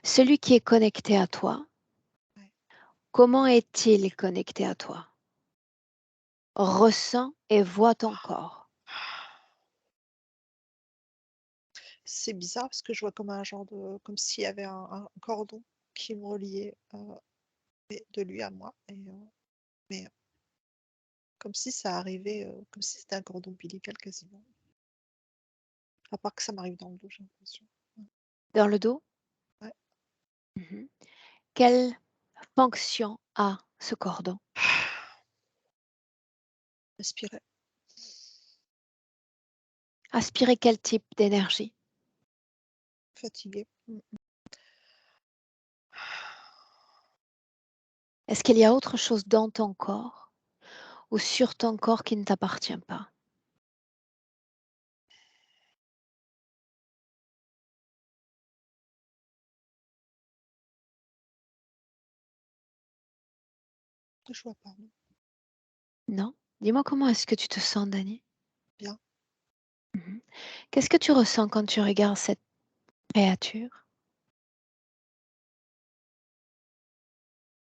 Celui qui est connecté à toi, Ouais. comment est-il connecté à toi? ressens et vois ton corps. C'est bizarre parce que je vois comme un genre de comme s'il y avait un cordon qui me reliait, et de lui à moi mais comme si ça arrivait, comme si c'était un cordon ombilical quasiment. À part que ça m'arrive dans le dos, j'ai l'impression. Ouais, Dans le dos? ouais. Mhm. Quelle fonction a ce cordon? Respirer. Aspirer quel type d'énergie? Fatiguée. Est-ce qu'il y a autre chose dans ton corps ou sur ton corps qui ne t'appartient pas? Je vois pas, non. Non? Dis-moi comment est-ce que tu te sens, Dani? Bien. Mhm. Qu'est-ce que tu ressens quand tu regardes cette créature?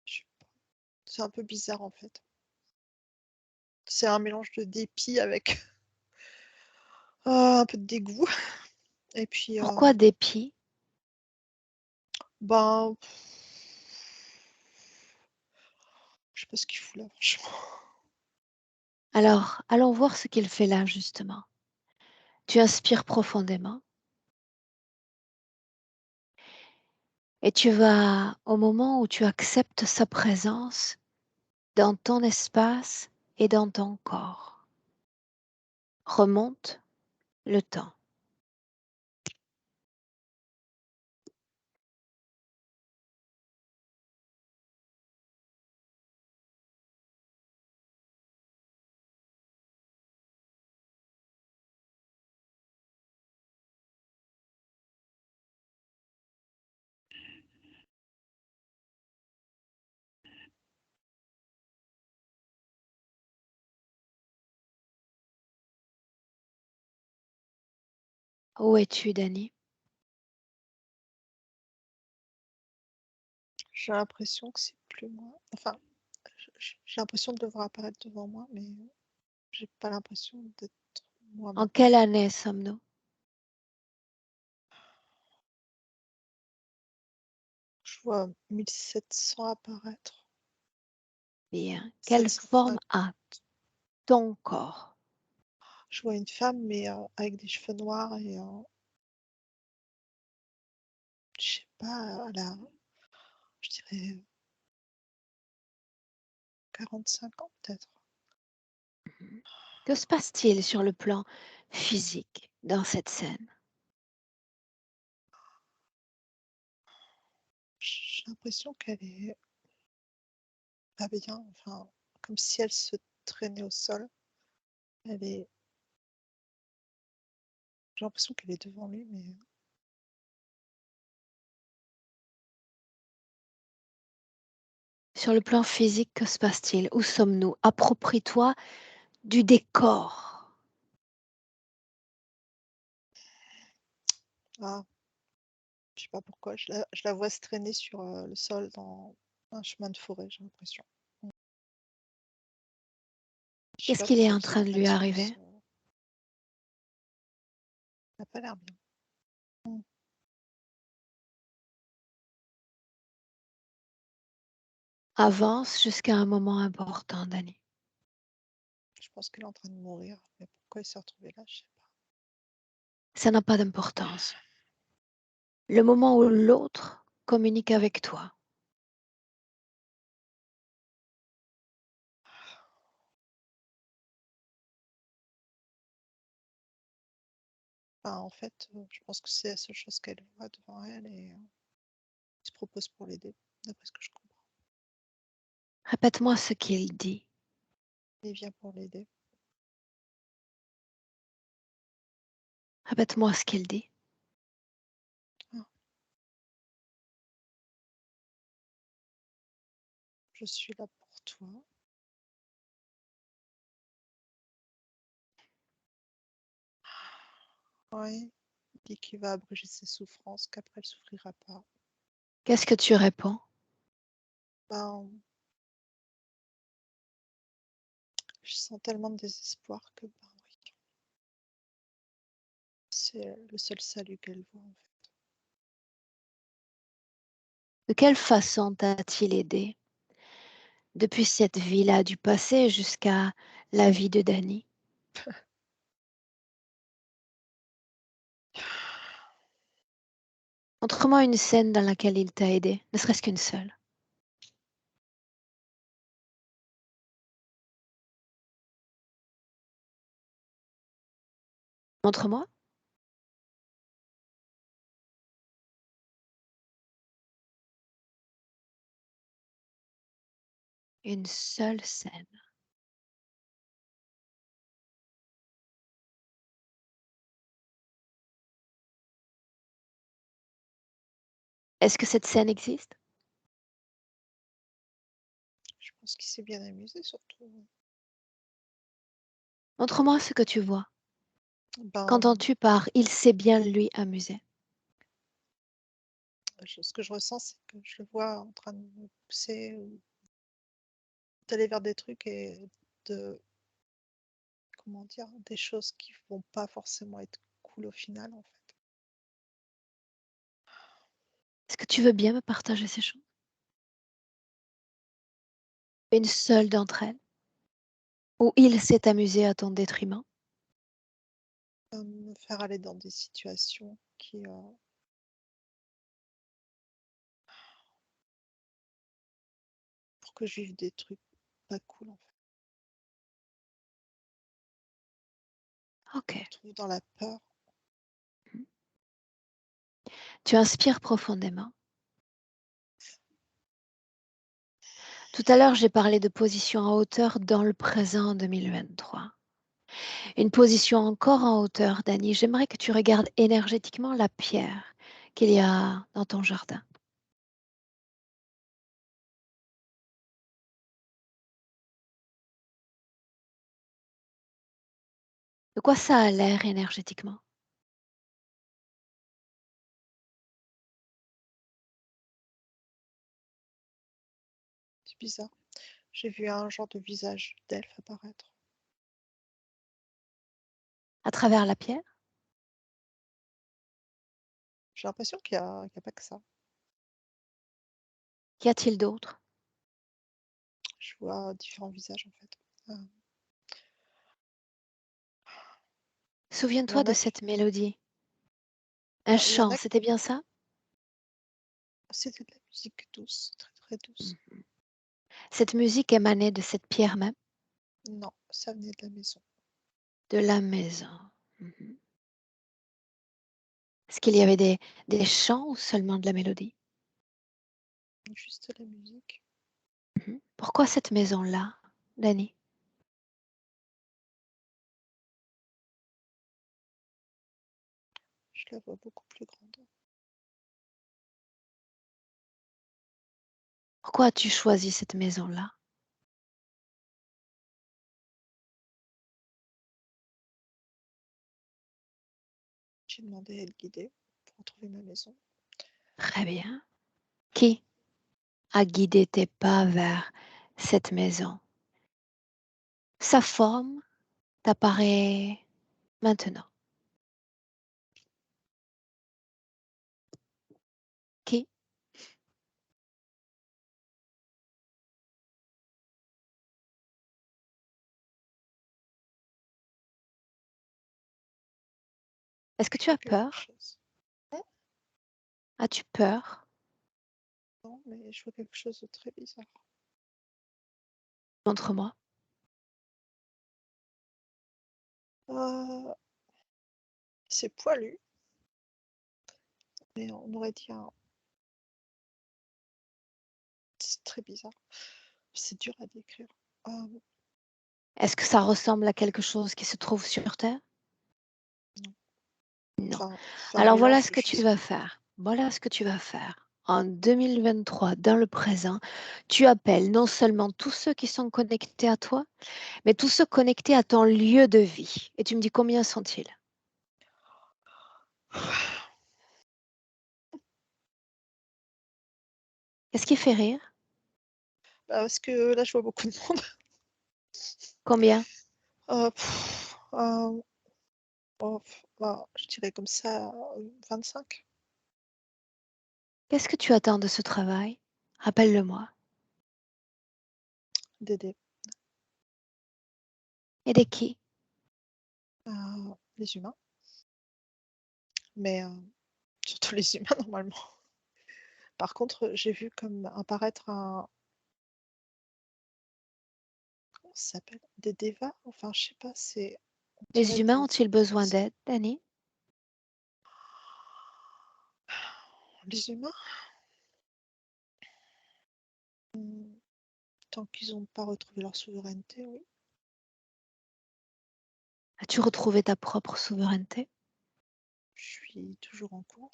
Je C'est un peu bizarre en fait. C'est un mélange de dépit avec, un peu de dégoût et puis, Pourquoi dépit? ben, je sais pas ce qu'il fout là franchement. Alors, allons voir ce qu'il fait là, justement. Tu inspires profondément et tu vas, au moment où tu acceptes sa présence dans ton espace et dans ton corps, remonte le temps. Où es-tu, Dani? J'ai l'impression que c'est plus moi. Enfin, j'ai l'impression de le voir apparaître devant moi, mais j'ai pas l'impression d'être moi En maintenant. quelle année sommes-nous? Je vois 1700 apparaître. Bien. Quelle forme 705. a ton corps? Je vois une femme, mais avec des cheveux noirs et je sais pas, elle a, je dirais 45 ans peut-être. Que se passe-t-il sur le plan physique dans cette scène? J'ai l'impression qu'elle est pas bien, enfin, comme si elle se traînait au sol. Elle est J'ai l'impression qu'elle est devant lui, mais Sur le plan physique, que se passe-t-il? Où sommes-nous? Approprie-toi du décor. ah, je sais pas pourquoi, je la vois se traîner sur, le sol dans un chemin de forêt, j'ai l'impression. Mmh. Je sais Qu'est-ce pas qu'il est pourquoi, en parce que train de plein de lui sens, arriver? elle a pas l'air bien. Mmh. Avance jusqu'à un moment important, Dani. Je pense qu'elle est en train de mourir, mais pourquoi elle s'est retrouvée là, je sais pas. Ça n'a pas d'importance. Le moment où l'autre communique avec toi, Enfin, en fait, je pense que c'est la seule chose qu'elle voit devant elle et il se propose pour l'aider, d'après ce que je comprends. répète-moi ce qu'il dit. Il vient pour l'aider. Répète-moi ce qu'il dit. «Ah, je suis là pour toi». Oui, il dit qu'il va abréger ses souffrances, qu'après elle souffrira pas. Qu'est-ce que tu réponds? Ben, je Je sens tellement de désespoir que, ben oui, c'est le seul salut qu'elle voit, en fait. De quelle façon t'a-t-il aidé depuis cette vie-là du passé jusqu'à la vie de Dany? Montre-moi une scène dans laquelle il t'a aidé, ne serait-ce qu'une seule. Montre-moi une seule scène. Est-ce que cette scène existe? Je pense qu'il s'est bien amusé surtout. Montre-moi ce que tu vois. Ben, Qu'entends-tu par il s'est bien lui amusé? ce que je ressens, c'est que je le vois en train de me pousser ou d'aller vers des trucs et de, comment dire, des choses qui vont pas forcément être cool au final, en fait. Est-ce que tu veux bien me partager ces choses? Une seule d'entre elles, où il s'est amusé à ton détriment? Me faire aller dans des situations qui, pour que je vive des trucs pas cool, en fait. Ok. Je me retrouve dans la peur. Tu inspires profondément. Tout à l'heure, j'ai parlé de position en hauteur dans le présent 2023. Une position encore en hauteur, Dani. J'aimerais que tu regardes énergétiquement la pierre qu'il y a dans ton jardin. De quoi ça a l'air énergétiquement? C'est bizarre. J'ai vu un genre de visage d'elfe apparaître. À travers la pierre? J'ai l'impression qu'il y a pas que ça. Qu'y a-t-il d'autre? Je vois différents visages, en fait. Il y Souviens-toi en de a qui cette mélodie. Un il y en chant, a c'était bien ça? c'était de la musique douce, très, très douce. Mhm. Cette musique émanait de cette pierre même, Non, ça venait de la maison. de la maison. Mhm. Est-ce qu'il y avait des chants ou seulement de la mélodie? Juste la musique. Mhm. Pourquoi cette maison-là, Dani? Je la vois beaucoup plus grande. Pourquoi as-tu choisi cette maison-là? J'ai demandé à être guidée pour retrouver ma maison. Très bien. Qui a guidé tes pas vers cette maison? Sa forme t'apparaît maintenant. Qui? Est-ce que Je tu vois as quelque peur? chose. Non, As-tu peur? non, mais je vois quelque chose de très bizarre. Montre-moi. Euh, c'est poilu, mais on aurait dit un. C'est très bizarre. C'est dur à décrire. Euh, Est-ce que ça ressemble à quelque chose qui se trouve sur Terre? non. Non. Enfin, un Alors voilà mélange ce de que je tu sais vas pas. faire. Voilà ce que tu vas faire. En 2023, dans le présent, tu appelles non seulement tous ceux qui sont connectés à toi, mais tous ceux connectés à ton lieu de vie. Et tu me dis combien sont-ils? Qu'est-ce qui fait rire? Bah, parce que là, je vois beaucoup de monde. Combien? Oh, bah, je dirais comme ça, 25. Qu'est-ce que tu attends de ce travail? Rappelle-le-moi. D'aider, Aider qui? les humains, mais surtout les humains normalement. Par contre, j'ai vu comme apparaître un comment ça s'appelle? Des devas? Enfin, je sais pas, c'est on Les dirait humains des ont-ils besoin d'aide, Danny? les humains, tant qu'ils ont pas retrouvé leur souveraineté, oui. As-tu retrouvé ta propre souveraineté? Je suis toujours en cours,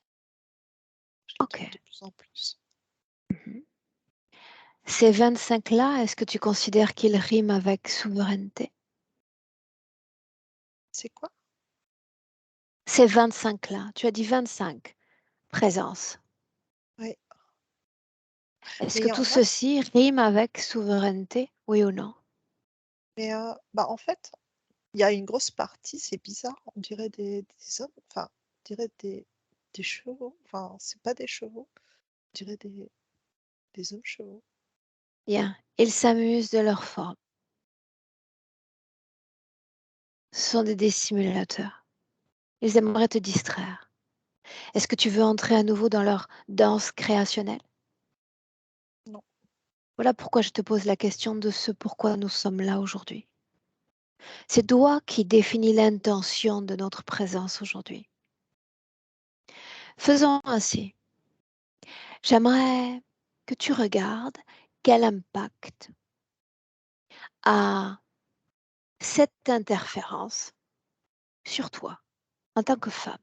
je la Ok. trouve de plus en plus. Mhm. Ces 25-là, est-ce que tu considères qu'ils riment avec souveraineté? C'est quoi? Ces 25-là, tu as dit 25 présences. Oui, Est-ce mais il que y tout en a, ceci rime avec souveraineté, oui ou non? mais bah, en fait, il y a une grosse partie, c'est bizarre, on dirait des hommes, enfin, on dirait des chevaux, enfin, c'est pas des chevaux, on dirait des hommes chevaux. Bien, ils s'amusent de leur forme. Ce sont des dissimulateurs. Ils aimeraient te distraire. Est-ce que tu veux entrer à nouveau dans leur danse créationnelle? Non, Voilà pourquoi je te pose la question de ce pourquoi nous sommes là aujourd'hui. C'est toi qui définis l'intention de notre présence aujourd'hui. Faisons ainsi. J'aimerais que tu regardes quel impact a cette interférence sur toi en tant que femme.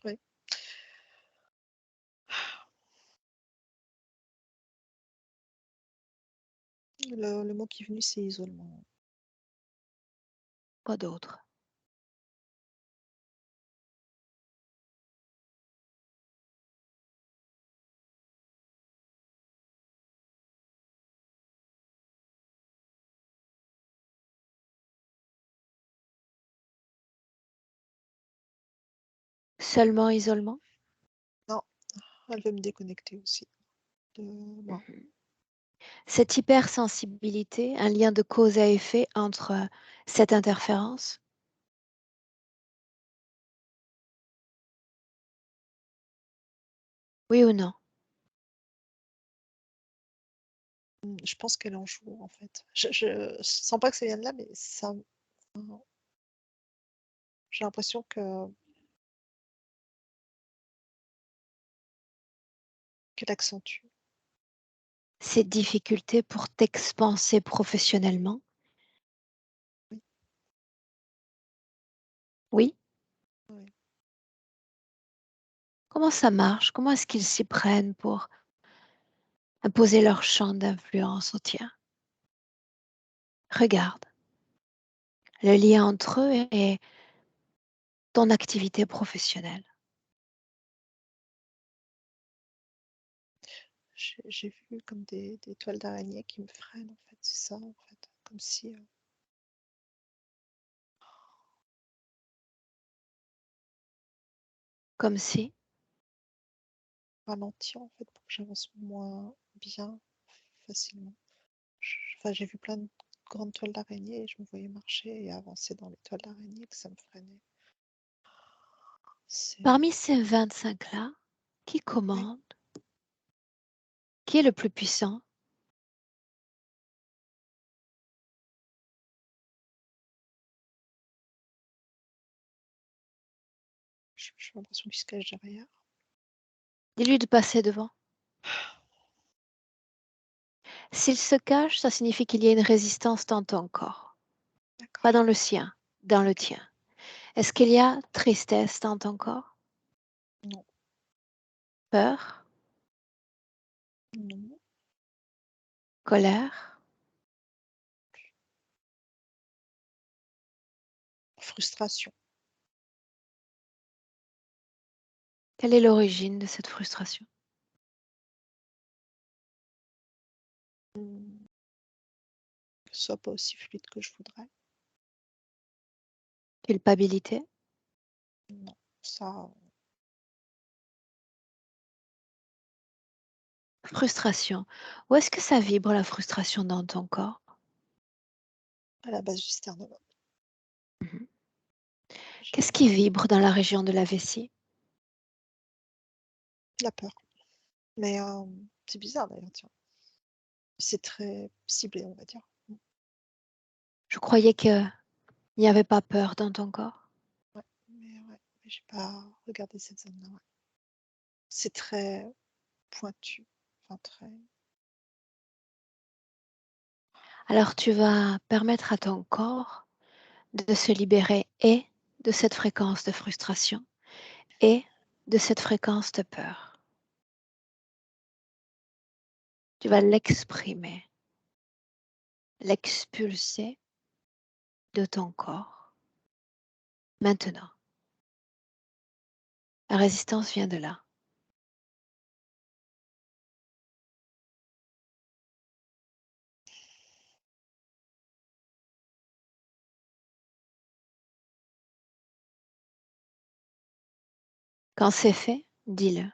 oui. Le mot qui est venu, c'est isolement. Quoi d'autre? Seulement isolement? Non, elle veut me déconnecter aussi de moi. Mhm. Cette hypersensibilité, un lien de cause à effet entre cette interférence? Oui ou non? Je pense qu'elle en joue, en fait. Je sens pas que ça vienne de là, mais ça, j'ai l'impression qu'elle accentue. Cette difficulté pour t'expanser professionnellement? Oui, Oui? oui. Comment ça marche? Comment est-ce qu'ils s'y prennent pour imposer leur champ d'influence au tien? Regarde, le lien entre eux et ton activité professionnelle. J'ai vu comme des toiles d'araignée qui me freinent, en fait. C'est ça, en fait. Comme si Comme si, ralentir, en fait, pour que j'avance moins bien, facilement. Enfin, j'ai vu plein de grandes toiles d'araignée et je me voyais marcher et avancer dans les toiles d'araignée que ça me freinait. C'est parmi ces 25-là, qui oui, commande? Qui est le plus puissant? j'ai l'impression qu'il se cache derrière. Dis-lui de passer devant. S'il se cache, ça signifie qu'il y a une résistance dans ton corps, pas D'accord. dans le sien, dans le Ok. tien. Est-ce qu'il y a tristesse dans ton corps? Non, Peur? non. Colère? Frustration. Quelle est l'origine de cette frustration? ce soit pas aussi fluide que je voudrais. Culpabilité? Non, ça, Frustration. Où est-ce que ça vibre la frustration dans ton corps? à la base du sternum. Mmh. Qu'est-ce J'ai qui vibre dans la région de la vessie? la peur. Mais, c'est bizarre d'ailleurs, tiens. C'est très ciblé, on va dire. Je croyais qu'il n'y avait pas peur dans ton corps. Ouais, mais j'ai pas regardé cette zone-là, ouais. C'est très pointu, enfin très Alors tu vas permettre à ton corps de se libérer et de cette fréquence de frustration et de cette fréquence de peur. Tu vas l'exprimer, l'expulser de ton corps. Maintenant, la résistance vient de là. Quand c'est fait, dis-le.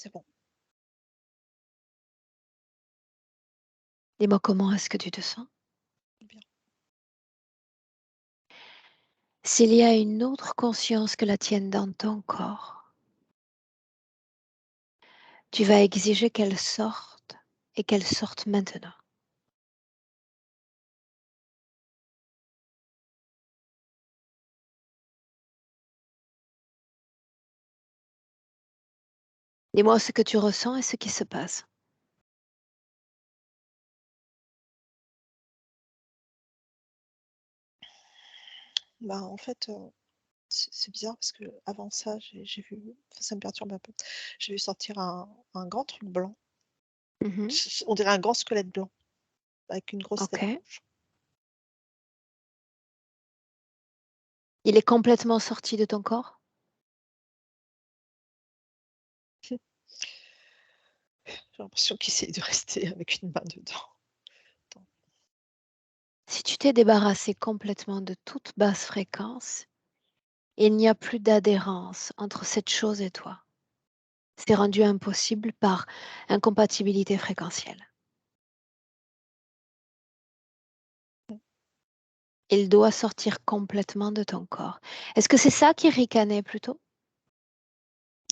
c'est bon. Dis-moi comment est-ce que tu te sens. Bien. S'il y a une autre conscience que la tienne dans ton corps, tu vas exiger qu'elle sorte et qu'elle sorte maintenant. Dis-moi ce que tu ressens et ce qui se passe. Bah, en fait, c'est bizarre parce qu'avant ça, j'ai vu enfin, ça me perturbe un peu. J'ai vu sortir un grand truc blanc. Mhm. On dirait un grand squelette blanc avec une grosse Ok. tête rouge. Il est complètement sorti de ton corps? J'ai l'impression qu'il essaie de rester avec une main dedans. Attends. Si tu t'es débarrassé complètement de toute basse fréquence, il n'y a plus d'adhérence entre cette chose et toi. C'est rendu impossible par incompatibilité fréquentielle. Il doit sortir complètement de ton corps. Est-ce que c'est ça qui ricanait plutôt?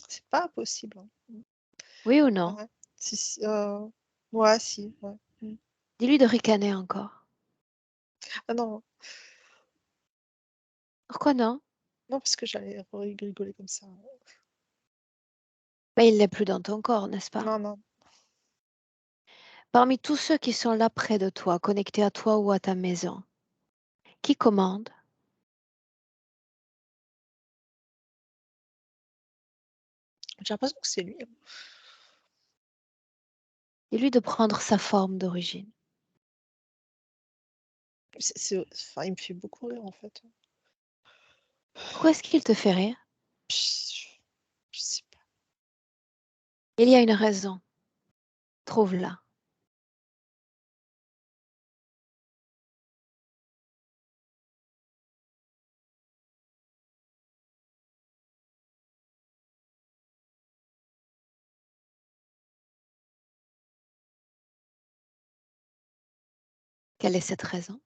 C'est pas possible, hein. Oui ou non? Ouais. Si, si, ouais, si, ouais. Dis-lui de ricaner encore. Ah non, Pourquoi non? non parce que j'allais rigoler comme ça. Ben, il n'est plus dans ton corps, n'est-ce pas? Non, non, Parmi tous ceux qui sont là près de toi, connectés à toi ou à ta maison, qui commande? j'ai l'impression que c'est lui, hein. Dis-lui de prendre sa forme d'origine. Enfin, il me fait beaucoup rire en fait. Pourquoi est-ce qu'il te fait rire? Je sais pas. Il y a une raison. Trouve-la. Quelle est cette raison?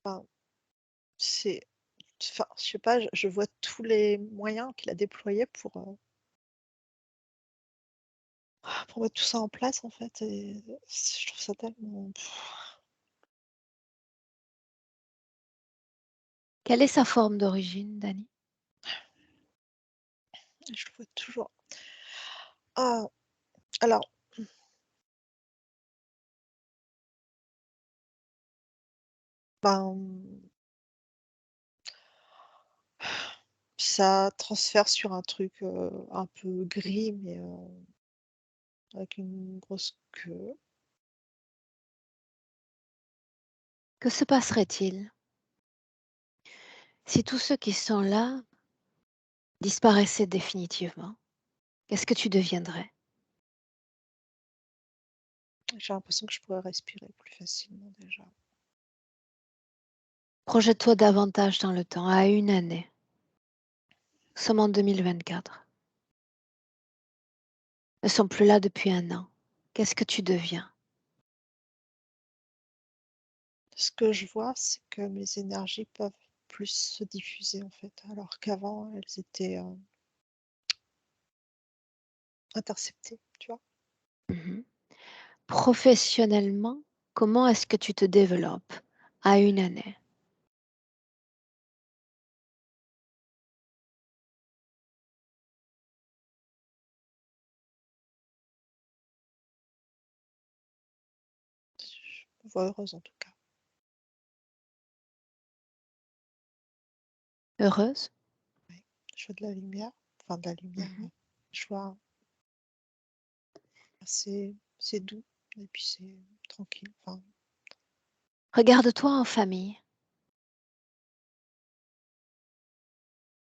Enfin, c'est enfin, je sais pas, je vois tous les moyens qu'il a déployés pour mettre tout ça en place en fait et je trouve ça tellement Quelle est sa forme d'origine, Dani? je le vois toujours. Ah, alors, ben, ça transfère sur un truc, un peu gris mais, avec une grosse queue. Que se passerait-il si tous ceux qui sont là disparaissaient définitivement? Qu'est-ce que tu deviendrais? J'ai l'impression que je pourrais respirer plus facilement déjà. Projette-toi davantage dans le temps, à une année. Nous sommes en 2024. Ils ne sont plus là depuis un an. Qu'est-ce que tu deviens? Ce que je vois, c'est que mes énergies peuvent plus se diffuser en fait, alors qu'avant, elles étaient interceptées, tu vois. Mhm. Professionnellement, comment est-ce que tu te développes à une année? Je me vois heureuse en tout cas. Heureuse? Ouais. Je vois de la lumière, enfin de la lumière, Mhm. ouais. Je vois, c'est doux et puis c'est tranquille. Enfin, Regarde-toi en famille.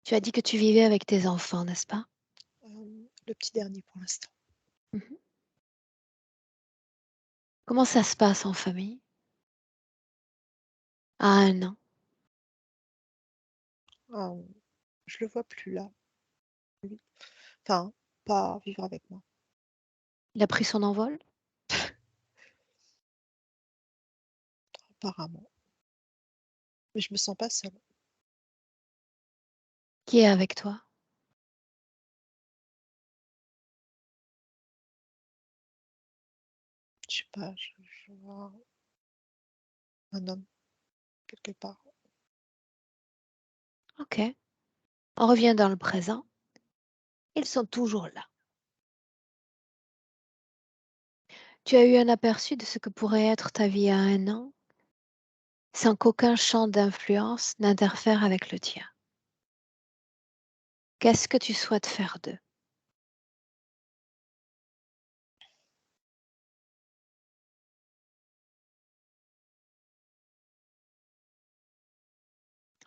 Tu as dit que tu vivais avec tes enfants, n'est-ce pas? le petit dernier pour l'instant. Mhm. Comment ça se passe en famille? À un an. Ah, je le vois plus là, lui. Enfin, pas vivre avec moi. Il a pris son envol? Apparemment. Mais je me sens pas seule. Qui est avec toi? Je sais pas, je vois un homme quelque part. Ok. On revient dans le présent. Ils sont toujours là. Tu as eu un aperçu de ce que pourrait être ta vie à un an sans qu'aucun champ d'influence n'interfère avec le tien. Qu'est-ce que tu souhaites faire d'eux?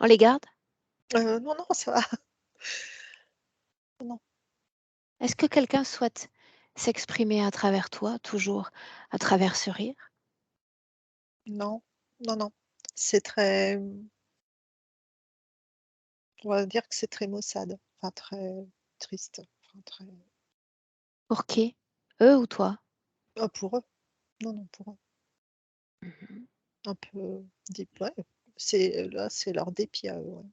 On les garde? Non, non, ça va. Non, Est-ce que quelqu'un souhaite s'exprimer à travers toi, toujours à travers ce rire? non, non, non. C'est très, on va dire que c'est très maussade, enfin très triste, enfin très. Pour qui? Eux ou toi? Ah, pour eux. Non, non, pour eux. Mhm. Un peu ouais. C'est là, c'est leur dépit à eux, ouais.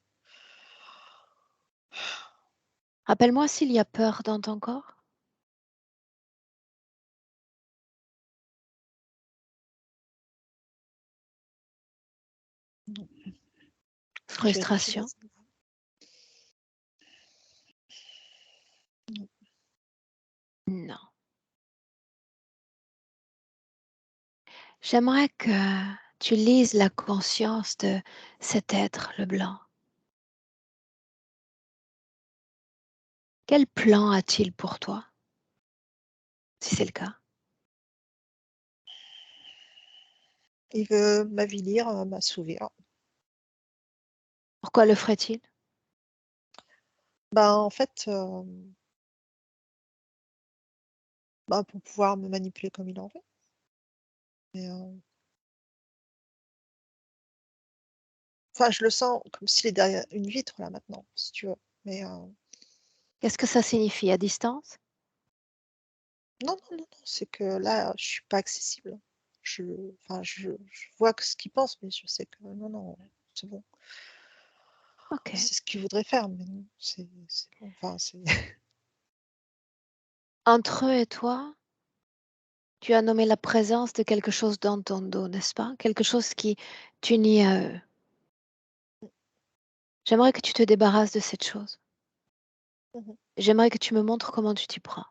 Rappelle-moi s'il y a peur dans ton corps, Non, je vérifie, mais frustration. non. Non. J'aimerais que tu lises la conscience de cet être, le blanc. Quel plan a-t-il pour toi, si c'est le cas? Il veut m'avilir, m'assouvir. Pourquoi le ferait-il? Bah, en fait, bah, pour pouvoir me manipuler comme il en veut. Mais, enfin, je le sens comme s'il est derrière une vitre là maintenant, si tu veux. Mais, Qu'est-ce que ça signifie à distance? non, non, non, non, c'est que là, je suis pas accessible. Je enfin, je vois que ce qu'il pense, mais je sais que non, non, c'est bon. Ok. C'est ce qu'il voudrait faire, mais non, c'est bon, enfin, c'est Entre eux et toi, tu as nommé la présence de quelque chose dans ton dos, n'est-ce pas? Quelque chose qui t'unit à eux. J'aimerais que tu te débarrasses de cette chose. mmh mh. J'aimerais que tu me montres comment tu t'y prends.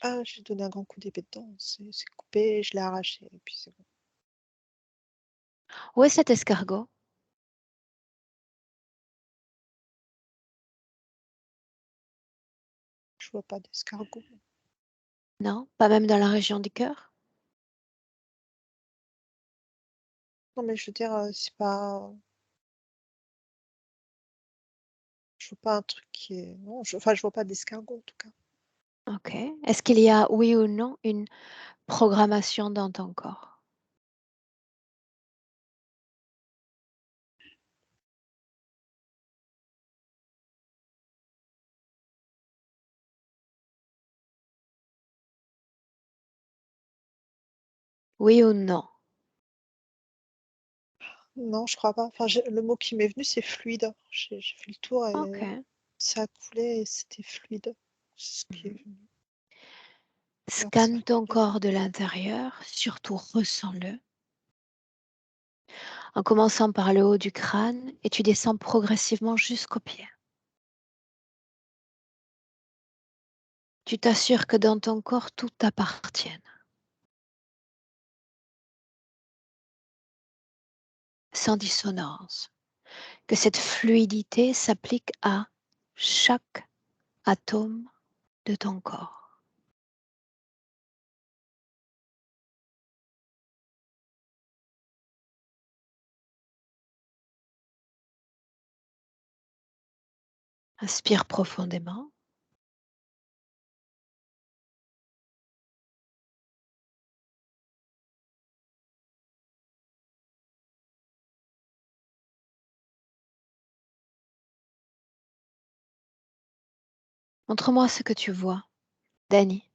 Ah, j'ai donné un grand coup d'épée dedans, c'est coupé, je l'ai arraché et puis c'est bon. Où est cet escargot? Je vois pas d'escargot. Non? Pas même dans la région du cœur? Non, mais je veux dire, c'est pas je vois pas un truc qui est non, je vois pas d'escargot, en tout cas. OK. Est-ce qu'il y a, oui ou non, une programmation dans ton corps? Oui ou non? Non, je crois pas. Enfin, le mot qui m'est venu, c'est fluide. J'ai fait le tour et OK. ça a coulé et c'était fluide. C'est ce qui est Mmh. venu. J'ai l'impression Scanne ton fluide. corps de l'intérieur, surtout ressens-le, en commençant par le haut du crâne et tu descends progressivement jusqu'aux pieds. Tu t'assures que dans ton corps, tout t'appartienne, sans dissonance, que cette fluidité s'applique à chaque atome de ton corps. Inspire profondément. Montre-moi ce que tu vois, Dani.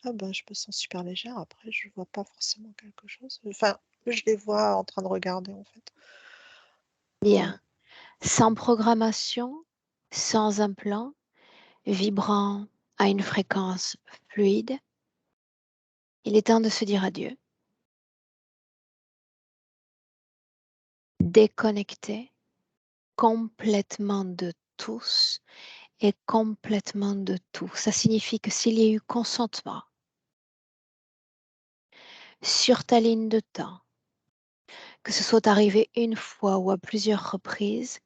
Ah ben, je me sens super légère. Après, je vois pas forcément quelque chose. Enfin, je les vois en train de regarder, en fait. Bien. Sans programmation, sans implant, vibrant à une fréquence fluide, il est temps de se dire adieu. Déconnecté complètement de tous et complètement de tout. Ça signifie que s'il y a eu consentement sur ta ligne de temps, que ce soit arrivé une fois ou à plusieurs reprises,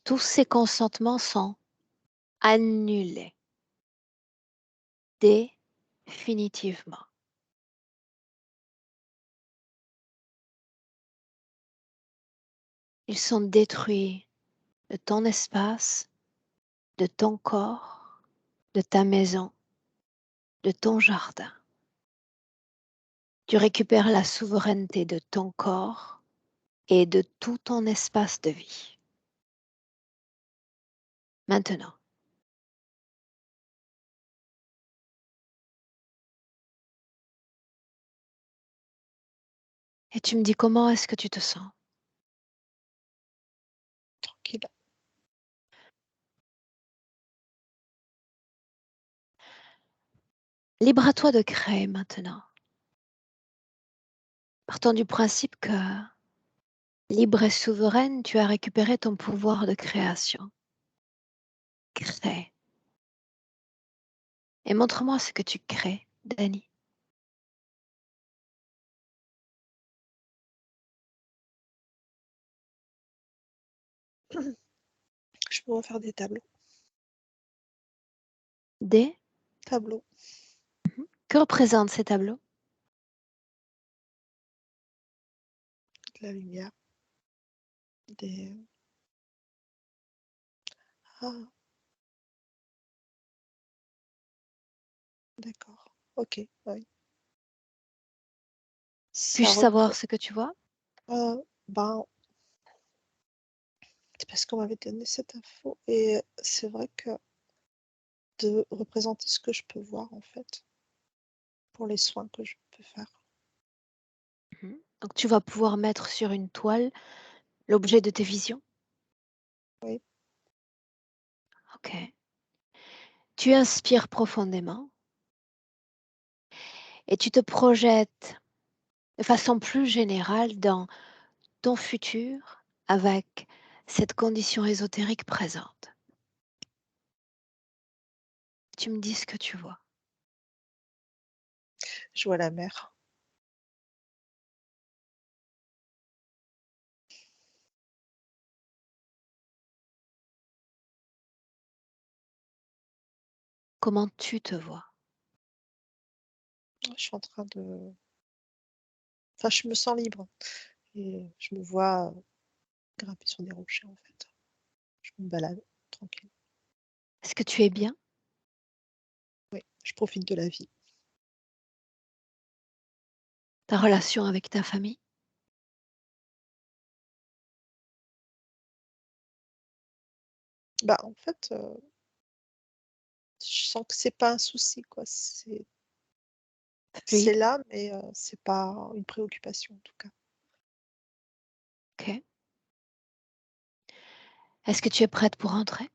tous ces consentements sont annulés définitivement. Ils sont détruits de ton espace, de ton corps, de ta maison, de ton jardin. Tu récupères la souveraineté de ton corps et de tout ton espace de vie. Maintenant, et tu me dis comment est-ce que tu te sens? Tranquille. Libre à toi de créer maintenant. Partons du principe que libre et souveraine, tu as récupéré ton pouvoir de création. Crée. Et montre-moi ce que tu crées, Dani. Je peux refaire des tableaux. Des. Tableaux. Que représentent ces tableaux? De la lumière. Des... Ah, d'accord. Ok, oui. Ça Puis-je savoir représente. ce que tu vois? Ben, c'est parce qu'on m'avait donné cette info et c'est vrai que de représenter ce que je peux voir en fait pour les soins que je peux faire. Mhm. Donc tu vas pouvoir mettre sur une toile l'objet de tes visions. Oui, Ok. Tu inspires profondément et tu te projettes de façon plus générale dans ton futur avec cette condition ésotérique présente. Tu me dis ce que tu vois. je vois la mer. comment tu te vois? Je suis en train de enfin, je me sens libre et je me vois, grimper sur des rochers, en fait. Je me balade tranquille. Est-ce que tu es bien? Oui, je profite de la vie. Ta relation avec ta famille? Bah, en fait, je sens que c'est pas un souci, quoi. C'est Fluide? là, mais c'est pas une préoccupation, en tout cas. OK. Est-ce que tu es prête pour rentrer?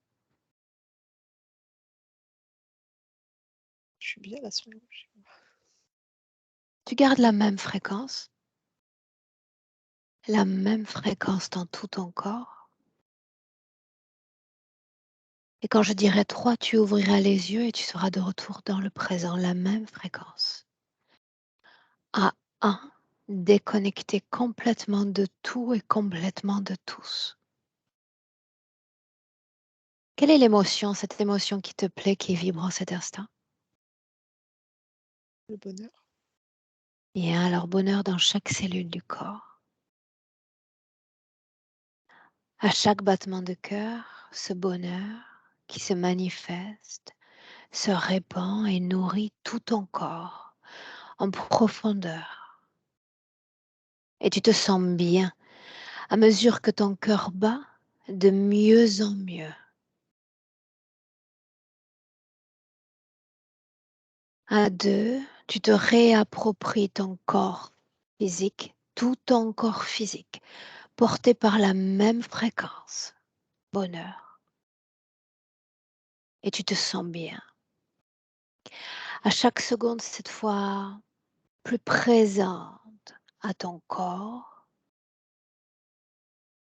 Je suis bien là sur les rochers. Tu gardes la même fréquence dans tout ton corps. Et quand je dirai 3, tu ouvriras les yeux et tu seras de retour dans le présent, la même fréquence. À 1, déconnecté complètement de tout et complètement de tous. Quelle est l'émotion, cette émotion qui te plaît, qui vibre en cet instant? Le bonheur, Il y a alors bonheur dans chaque cellule du corps. À chaque battement de cœur, ce bonheur qui se manifeste, se répand et nourrit tout ton corps en profondeur. Et tu te sens bien à mesure que ton cœur bat de mieux en mieux. À 2, tu te réappropries ton corps physique, tout ton corps physique, porté par la même fréquence, bonheur. Et tu te sens bien. À chaque seconde, cette fois, plus présente à ton corps,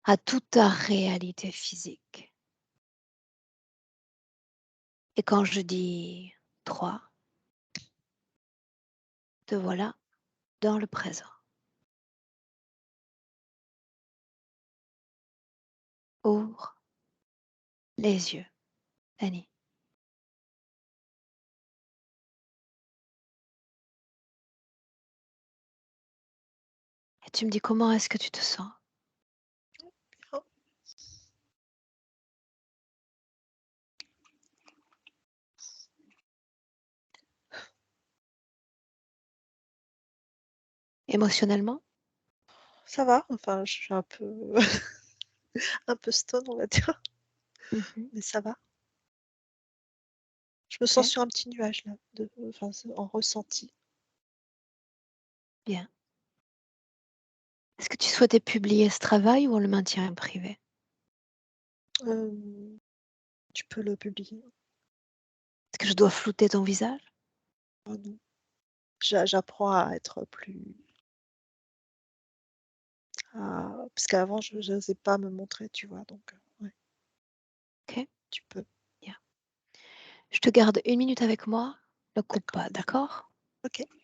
à toute ta réalité physique. Et quand je dis 3, te voilà dans le présent. Ouvre les yeux, Annie. Et tu me dis comment est-ce que tu te sens? bien. Émotionnellement? Ça va, enfin, je suis un peu un peu stone, on va dire, Mhm. mais ça va. Je me sens Ok, sur un petit nuage là, enfin, c'est en ressenti. bien. Est-ce que tu souhaitais publier ce travail ou on le maintient privé? Hem, Tu peux le publier. Est-ce que je dois flouter ton visage? Oh non, j'apprends à être plus parce qu'avant je j'osais pas me montrer, tu vois? Donc ouais, Ok, tu peux. bien. Je te garde 1 minute avec moi. Ne coupe D'accord, pas, d'accord? OK.